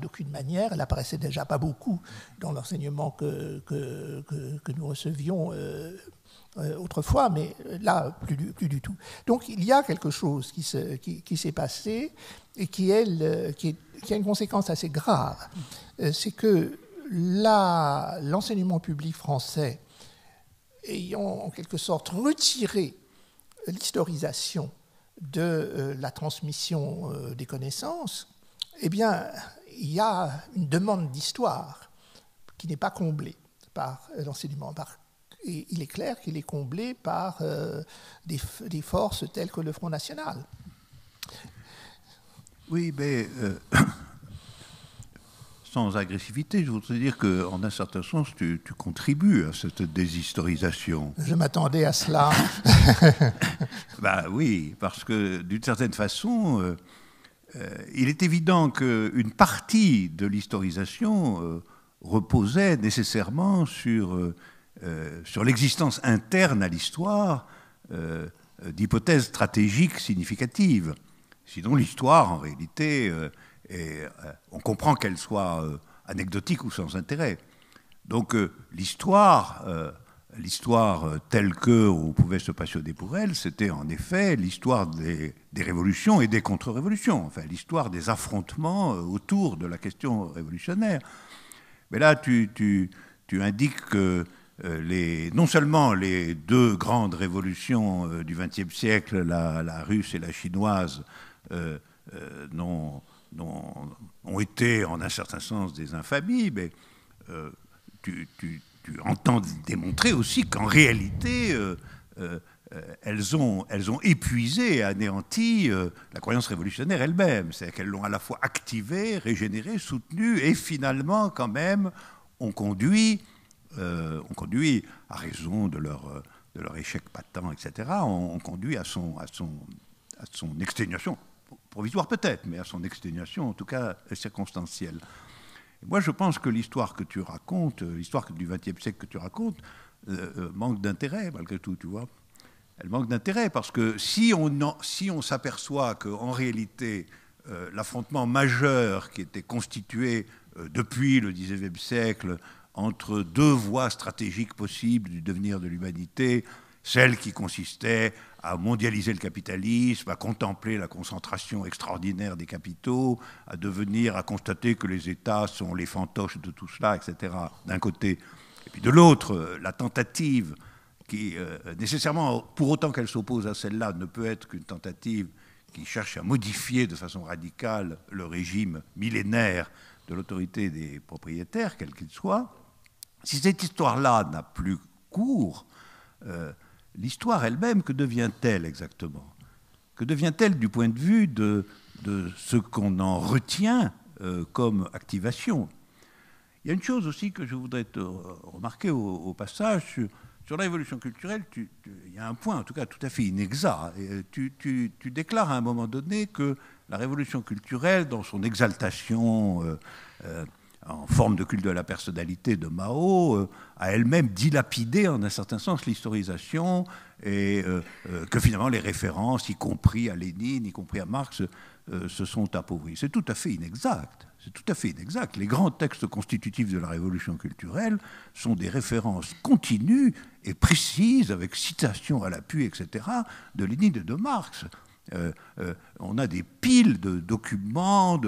d'aucune manière. Elle apparaissait déjà pas beaucoup dans l'enseignement que nous recevions autrefois, mais là, plus du tout. Donc il y a quelque chose qui s'est passé et qui a une conséquence assez grave. C'est que l'enseignement public français, ayant en quelque sorte retiré l'historisation de la transmission des connaissances, eh bien, il y a une demande d'histoire qui n'est pas comblée par l'enseignement. Et il est clair qu'il est comblé par des forces telles que le Front National. Oui, mais sans agressivité, je voudrais dire qu'en un certain sens, tu contribues à cette déshistorisation. Je m'attendais à cela. Oui, parce que d'une certaine façon, il est évident qu'une partie de l'historisation reposait nécessairement sur l'existence interne à l'histoire d'hypothèses stratégiques significatives. Sinon, l'histoire, en réalité, on comprend qu'elle soit anecdotique ou sans intérêt. Donc, l'histoire telle qu'on pouvait se passionner pour elle, c'était en effet l'histoire des révolutions et des contre-révolutions, enfin, l'histoire des affrontements autour de la question révolutionnaire. Mais là, tu indiques que non seulement les deux grandes révolutions du XXe siècle, la russe et la chinoise, ont été en un certain sens des infamies, mais tu entends démontrer aussi qu'en réalité, elles ont épuisé et anéanti la croyance révolutionnaire elle-même. C'est-à-dire qu'elles l'ont à la fois activée, régénérée, soutenue, et finalement, quand même, ont conduit, à raison de leur échec patent, etc., ont conduit à son exténuation, provisoire peut-être, mais à son exténuation, en tout cas circonstancielle. Et moi, je pense que l'histoire que tu racontes, l'histoire du XXe siècle que tu racontes, manque d'intérêt, malgré tout, tu vois. Elle manque d'intérêt, parce que si on s'aperçoit qu'en réalité, l'affrontement majeur qui était constitué depuis le XIXe siècle entre deux voies stratégiques possibles du devenir de l'humanité, celle qui consistait à mondialiser le capitalisme, à contempler la concentration extraordinaire des capitaux, à constater que les États sont les fantoches de tout cela, etc., d'un côté. Et puis de l'autre, la tentative qui, nécessairement, pour autant qu'elle s'oppose à celle-là, ne peut être qu'une tentative qui cherche à modifier de façon radicale le régime millénaire de l'autorité des propriétaires, quel qu'il soit. Si cette histoire-là n'a plus cours, l'histoire elle-même, que devient-elle exactement? Que devient-elle du point de vue de ce qu'on en retient comme activation? Il y a une chose aussi que je voudrais te remarquer au passage. Sur la révolution culturelle, il y a un point, en tout cas, tout à fait inexact. Tu déclares à un moment donné que la révolution culturelle, dans son exaltation en forme de culte de la personnalité de Mao, a elle-même dilapidé en un certain sens l'historisation, et que finalement les références, y compris à Lénine, y compris à Marx, se sont appauvries. C'est tout à fait inexact. C'est tout à fait inexact. Les grands textes constitutifs de la révolution culturelle sont des références continues et précises, avec citation à l'appui, etc., de Lénine et de Marx. On a des piles de documents,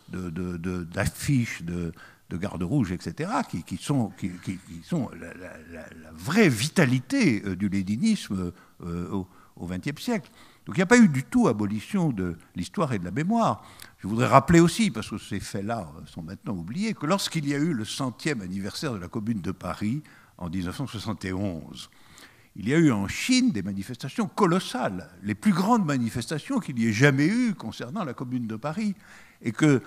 d'affiches, de garde rouge, etc., qui sont la vraie vitalité du léninisme au XXe siècle. Donc il n'y a pas eu du tout abolition de l'histoire et de la mémoire. Je voudrais rappeler aussi, parce que ces faits-là sont maintenant oubliés, que lorsqu'il y a eu le 100e anniversaire de la Commune de Paris en 1971, il y a eu en Chine des manifestations colossales, les plus grandes manifestations qu'il y ait jamais eu concernant la Commune de Paris, et que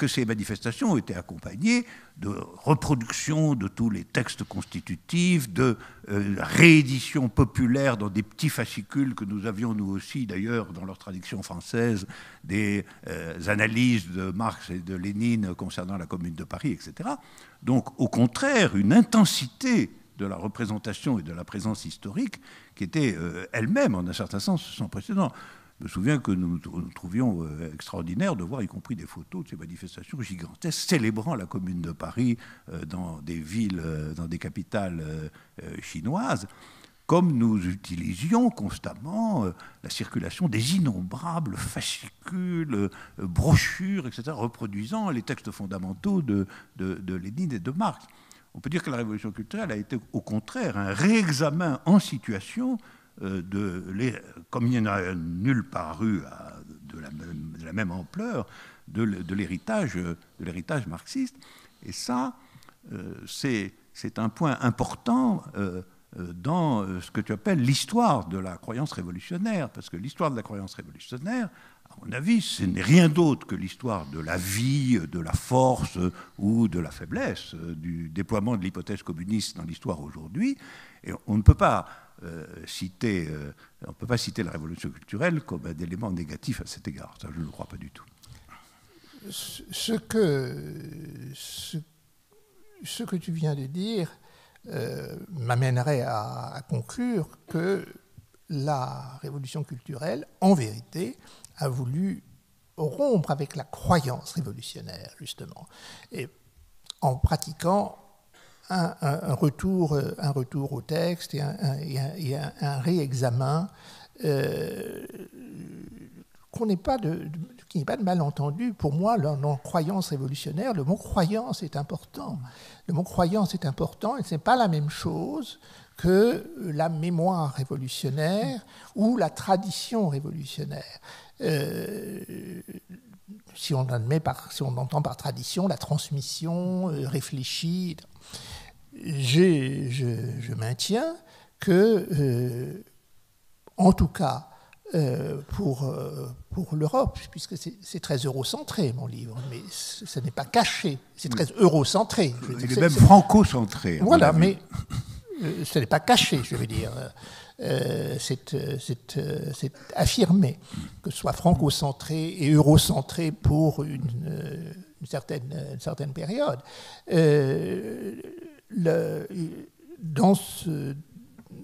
ces manifestations ont été accompagnées de reproduction de tous les textes constitutifs, de rééditions populaires dans des petits fascicules que nous avions nous aussi d'ailleurs dans leur traduction française, des analyses de Marx et de Lénine concernant la Commune de Paris, etc. Donc au contraire, une intensité de la représentation et de la présence historique qui était elle-même en un certain sens sans précédent. Je me souviens que nous trouvions extraordinaire de voir, y compris des photos de ces manifestations gigantesques célébrant la Commune de Paris dans des villes, dans des capitales chinoises, comme nous utilisions constamment la circulation des innombrables fascicules, brochures, etc., reproduisant les textes fondamentaux de Lénine et de Marx. On peut dire que la révolution culturelle a été au contraire un réexamen en situation comme il n'y en a nulle part eu de la même ampleur, de l'héritage marxiste. Et ça, c'est un point important dans ce que tu appelles l'histoire de la croyance révolutionnaire, parce que l'histoire de la croyance révolutionnaire, à mon avis, ce n'est rien d'autre que l'histoire de la vie, de la force ou de la faiblesse, du déploiement de l'hypothèse communiste dans l'histoire aujourd'hui. Et on ne peut pas citer la révolution culturelle comme un élément négatif à cet égard. Ça, je ne le crois pas du tout. Ce que tu viens de dire m'amènerait à conclure que la révolution culturelle, en vérité, a voulu rompre avec la croyance révolutionnaire, justement, et en pratiquant un retour au texte et un réexamen qu'il n'y ait pas de malentendu. Pour moi, dans croyance révolutionnaire, le mot croyance est important. Le mot croyance est important et ce n'est pas la même chose que la mémoire révolutionnaire ou la tradition révolutionnaire. Si on entend par tradition la transmission réfléchie, je maintiens que, en tout cas, pour l'Europe, puisque c'est très eurocentré, mon livre, mais ce n'est pas caché, c'est très eurocentré. Il est même franco-centré. Voilà, mais ce n'est pas caché, je veux dire. C'est affirmé, que ce soit franco-centré et eurocentré pour une certaine période.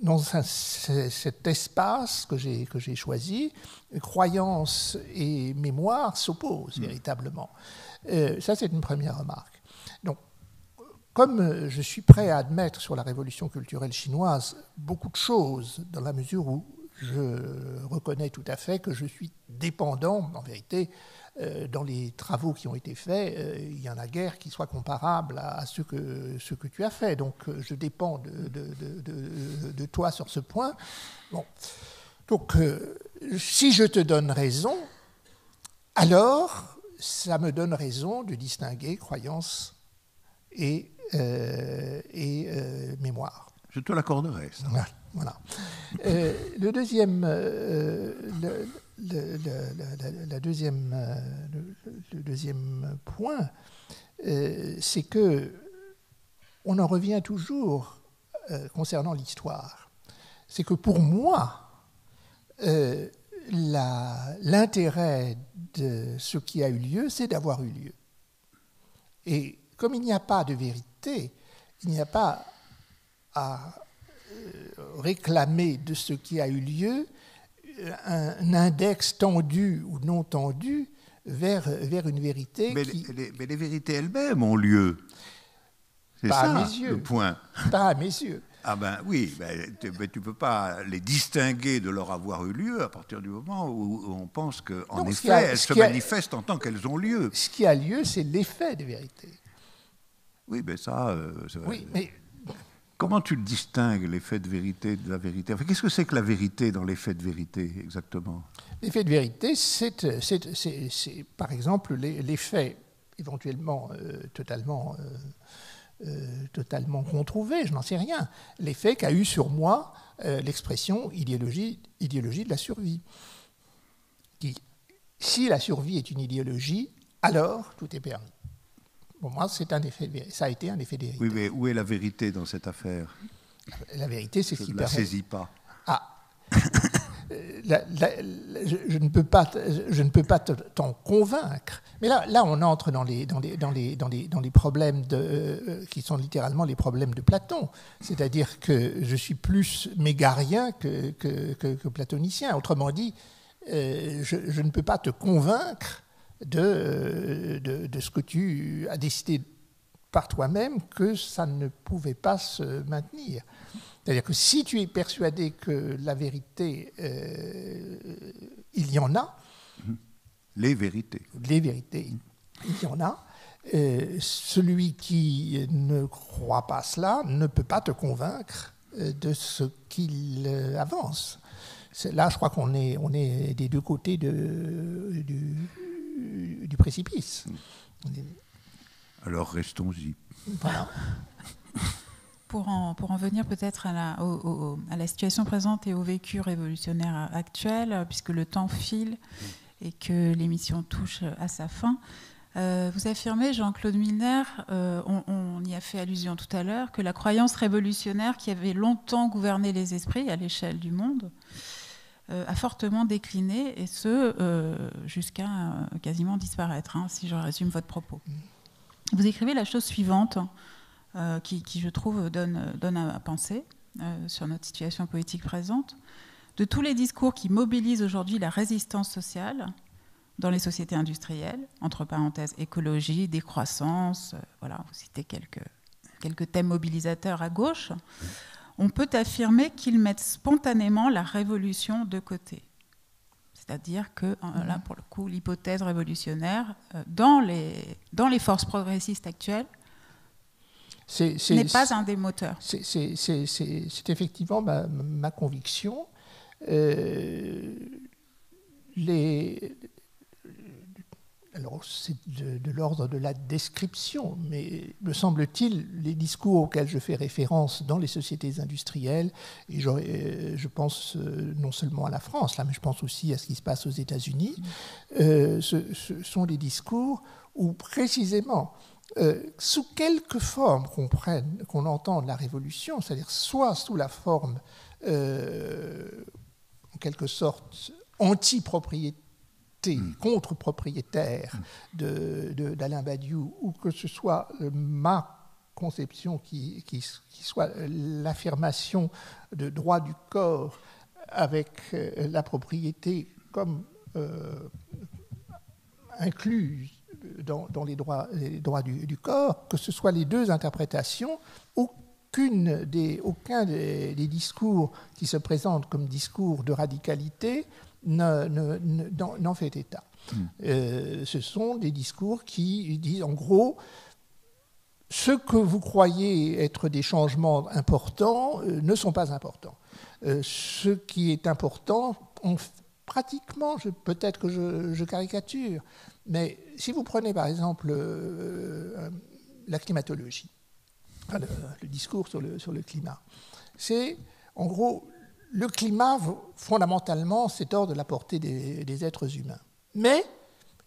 Dans cet espace que j'ai choisi, croyance et mémoire s'opposent véritablement. Ça, c'est une première remarque. Donc, comme je suis prêt à admettre sur la révolution culturelle chinoise beaucoup de choses, dans la mesure où je reconnais tout à fait que je suis dépendant, en vérité, dans les travaux qui ont été faits, il y en a guère qui soient comparables à ce que tu as fait. Donc, je dépends de toi sur ce point. Bon. Donc, si je te donne raison, alors ça me donne raison de distinguer croyance et mémoire. Je te l'accorderai, ça. Voilà. Le deuxième point, c'est que on en revient toujours concernant l'histoire. C'est que pour moi, l'intérêt de ce qui a eu lieu, c'est d'avoir eu lieu. Et comme il n'y a pas de vérité, il n'y a pas à réclamer de ce qui a eu lieu un index tendu ou non tendu vers une vérité mais les vérités elles-mêmes ont lieu. C'est ça, à mes yeux. Le point. Pas à mes yeux. Ah ben oui, tu ne peux pas les distinguer de leur avoir eu lieu à partir du moment où on pense qu'en effet, elles se manifestent en tant qu'elles ont lieu. Ce qui a lieu, c'est l'effet de vérité. Oui, mais ça... oui, mais... Comment tu le distingues, l'effet de vérité de la vérité? Enfin, qu'est-ce que c'est que la vérité dans l'effet de vérité, exactement? L'effet de vérité, c'est par exemple l'effet éventuellement totalement controuvé, je n'en sais rien, l'effet qu'a eu sur moi l'expression idéologie de la survie. Si la survie est une idéologie, alors tout est permis. Pour moi, ça a été un effet de vérité. Oui, mais où est la vérité dans cette affaire? La vérité, c'est ce qui permet... Je ne la saisis pas. Ah je ne peux pas t'en convaincre. Mais là, on entre dans les problèmes qui sont littéralement les problèmes de Platon. C'est-à-dire que je suis plus mégarien que platonicien. Autrement dit, je ne peux pas te convaincre de ce que tu as décidé par toi-même que ça ne pouvait pas se maintenir. C'est-à-dire que si tu es persuadé que la vérité, il y en a... Les vérités, il y en a. Celui qui ne croit pas cela ne peut pas te convaincre de ce qu'il avance. Là, je crois qu'on est des deux côtés du précipice. Alors restons-y. Voilà. Pour en venir peut-être à la situation présente et au vécu révolutionnaire actuel, puisque le temps file et que l'émission touche à sa fin, vous affirmez, Jean-Claude Milner, on y a fait allusion tout à l'heure, que la croyance révolutionnaire qui avait longtemps gouverné les esprits à l'échelle du monde a fortement décliné, et ce, jusqu'à quasiment disparaître, hein, si je résume votre propos. Vous écrivez la chose suivante, qui, je trouve, donne à penser sur notre situation politique présente. De tous les discours qui mobilisent aujourd'hui la résistance sociale dans les sociétés industrielles, entre parenthèses écologie, décroissance, voilà, vous citez quelques thèmes mobilisateurs à gauche, on peut affirmer qu'ils mettent spontanément la révolution de côté. C'est-à-dire que, là, pour le coup, l'hypothèse révolutionnaire, dans les forces progressistes actuelles, n'est pas un des moteurs. C'est effectivement ma conviction. Alors, c'est de l'ordre de la description, mais me semble-t-il, les discours auxquels je fais référence dans les sociétés industrielles, et je pense non seulement à la France, là, mais je pense aussi à ce qui se passe aux États-Unis, ce sont des discours où précisément, sous quelque forme qu'on entende la révolution, c'est-à-dire soit sous la forme, en quelque sorte, anti-propriété, contre-propriétaire d'Alain Badiou, ou que ce soit ma conception qui soit l'affirmation de droit du corps avec la propriété comme incluse dans les droits du corps, que ce soit les deux interprétations, aucun des discours qui se présentent comme discours de radicalité n'en fait état. Ce sont des discours qui disent, en gros, ce que vous croyez être des changements importants ne sont pas importants. Ce qui est important, pratiquement, peut-être que je caricature, mais si vous prenez par exemple la climatologie, le discours sur le climat, c'est en gros, le climat, fondamentalement, c'est hors de la portée des êtres humains. Mais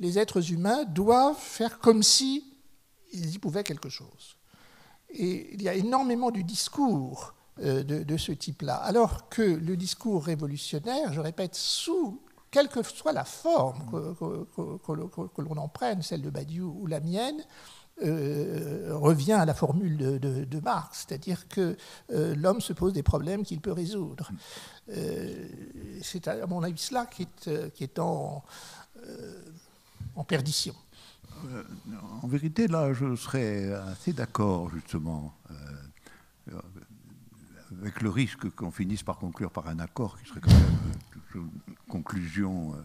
les êtres humains doivent faire comme si ils y pouvaient quelque chose. Et il y a énormément de discours de ce type-là, alors que le discours révolutionnaire, je répète, sous quelle que soit la forme que l'on en prenne, celle de Badiou ou la mienne, revient à la formule de Marx, c'est-à-dire que l'homme se pose des problèmes qu'il peut résoudre. C'est à mon avis cela qui est en perdition. En vérité, là, je serais assez d'accord, justement, avec le risque qu'on finisse par conclure par un accord qui serait quand même une conclusion.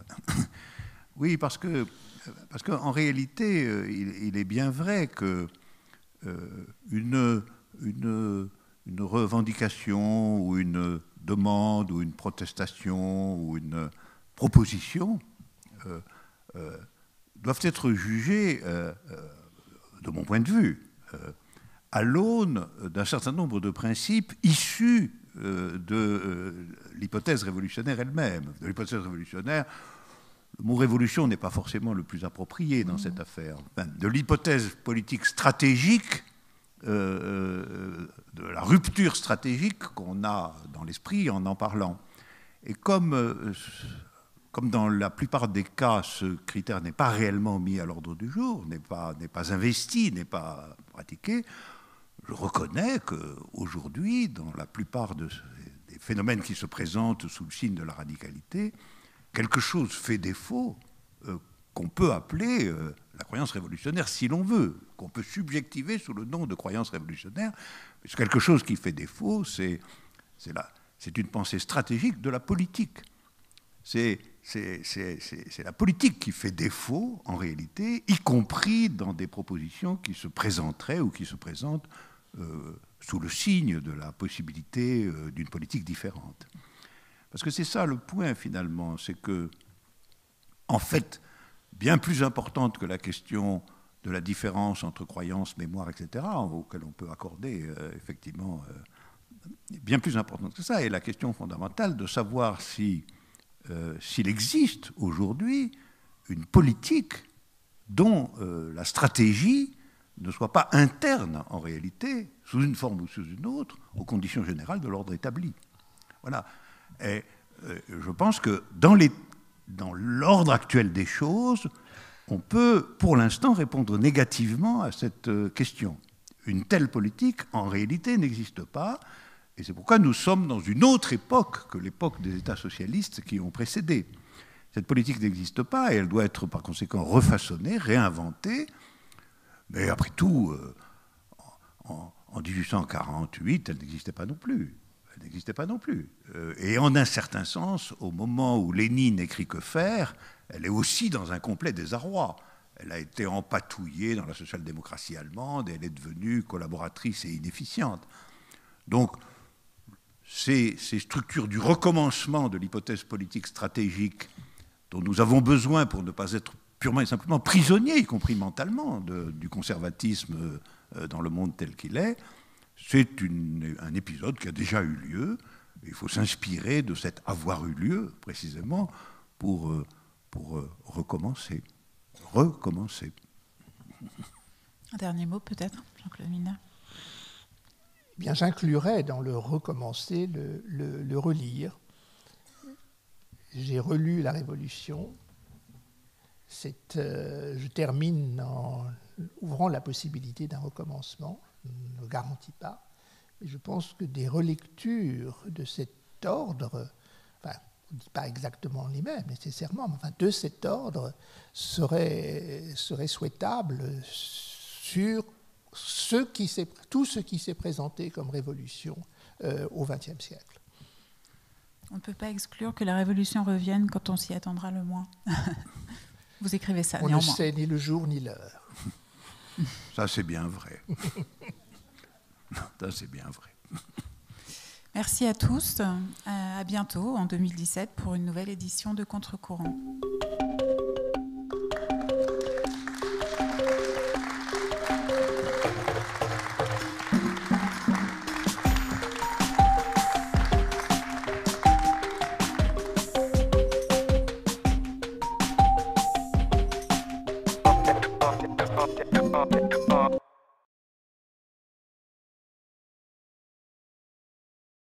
Oui, parce qu'en réalité, il est bien vrai que une revendication ou une demande ou une protestation ou une proposition doivent être jugées, de mon point de vue, à l'aune d'un certain nombre de principes issus de l'hypothèse révolutionnaire elle-même. De l'hypothèse révolutionnaire, le mot révolution n'est pas forcément le plus approprié dans cette affaire. Enfin, de l'hypothèse politique stratégique, de la rupture stratégique qu'on a dans l'esprit en parlant. Et comme dans la plupart des cas, ce critère n'est pas réellement mis à l'ordre du jour, n'est pas investi, n'est pas pratiqué, je reconnais qu'aujourd'hui, dans la plupart des phénomènes qui se présentent sous le signe de la radicalité, quelque chose fait défaut qu'on peut appeler la croyance révolutionnaire, si l'on veut, qu'on peut subjectiver sous le nom de croyance révolutionnaire. Mais c'est quelque chose qui fait défaut, c'est une pensée stratégique de la politique. C'est la politique qui fait défaut, en réalité, y compris dans des propositions qui se présenteraient ou qui se présentent sous le signe de la possibilité d'une politique différente. Parce que c'est ça le point, finalement, c'est que, en fait, bien plus importante que la question de la différence entre croyance, mémoire, etc., auquel on peut accorder effectivement bien plus importante que ça, et la question fondamentale de savoir s'il existe aujourd'hui une politique dont la stratégie ne soit pas interne en réalité, sous une forme ou sous une autre, aux conditions générales de l'ordre établi. Voilà. Et je pense que dans l'ordre actuel des choses, on peut pour l'instant répondre négativement à cette question. Une telle politique, en réalité, n'existe pas, et c'est pourquoi nous sommes dans une autre époque que l'époque des États socialistes qui ont précédé. Cette politique n'existe pas et elle doit être par conséquent refaçonnée, réinventée. Mais après tout, en 1848, elle n'existait pas non plus. Elle n'existait pas non plus. Et en un certain sens, au moment où Lénine écrit Que faire, elle est aussi dans un complet désarroi. Elle a été empatouillée dans la social-démocratie allemande et elle est devenue collaboratrice et inefficiente. Donc, ces structures du recommencement de l'hypothèse politique stratégique dont nous avons besoin pour ne pas être purement et simplement prisonniers, y compris mentalement, du conservatisme dans le monde tel qu'il est, c'est un épisode qui a déjà eu lieu. Il faut s'inspirer de cet avoir eu lieu, précisément, pour recommencer. Recommencer. Un dernier mot, peut-être, Jean-Claude Mineur. Eh bien, j'inclurais dans le recommencer le relire. J'ai relu La Révolution. Je termine en ouvrant la possibilité d'un recommencement. Je ne le garantis pas. Mais je pense que des relectures de cet ordre, enfin, on ne dit pas exactement les mêmes nécessairement, mais enfin, de cet ordre seraient souhaitables sur tout ce qui s'est présenté comme révolution au XXe siècle. On ne peut pas exclure que la révolution revienne quand on s'y attendra le moins. Vous écrivez ça, on néanmoins. On ne sait ni le jour ni l'heure. Ça, c'est bien vrai. Ça, c'est bien vrai. Merci à tous. À bientôt, en 2017, pour une nouvelle édition de Contre-Courant.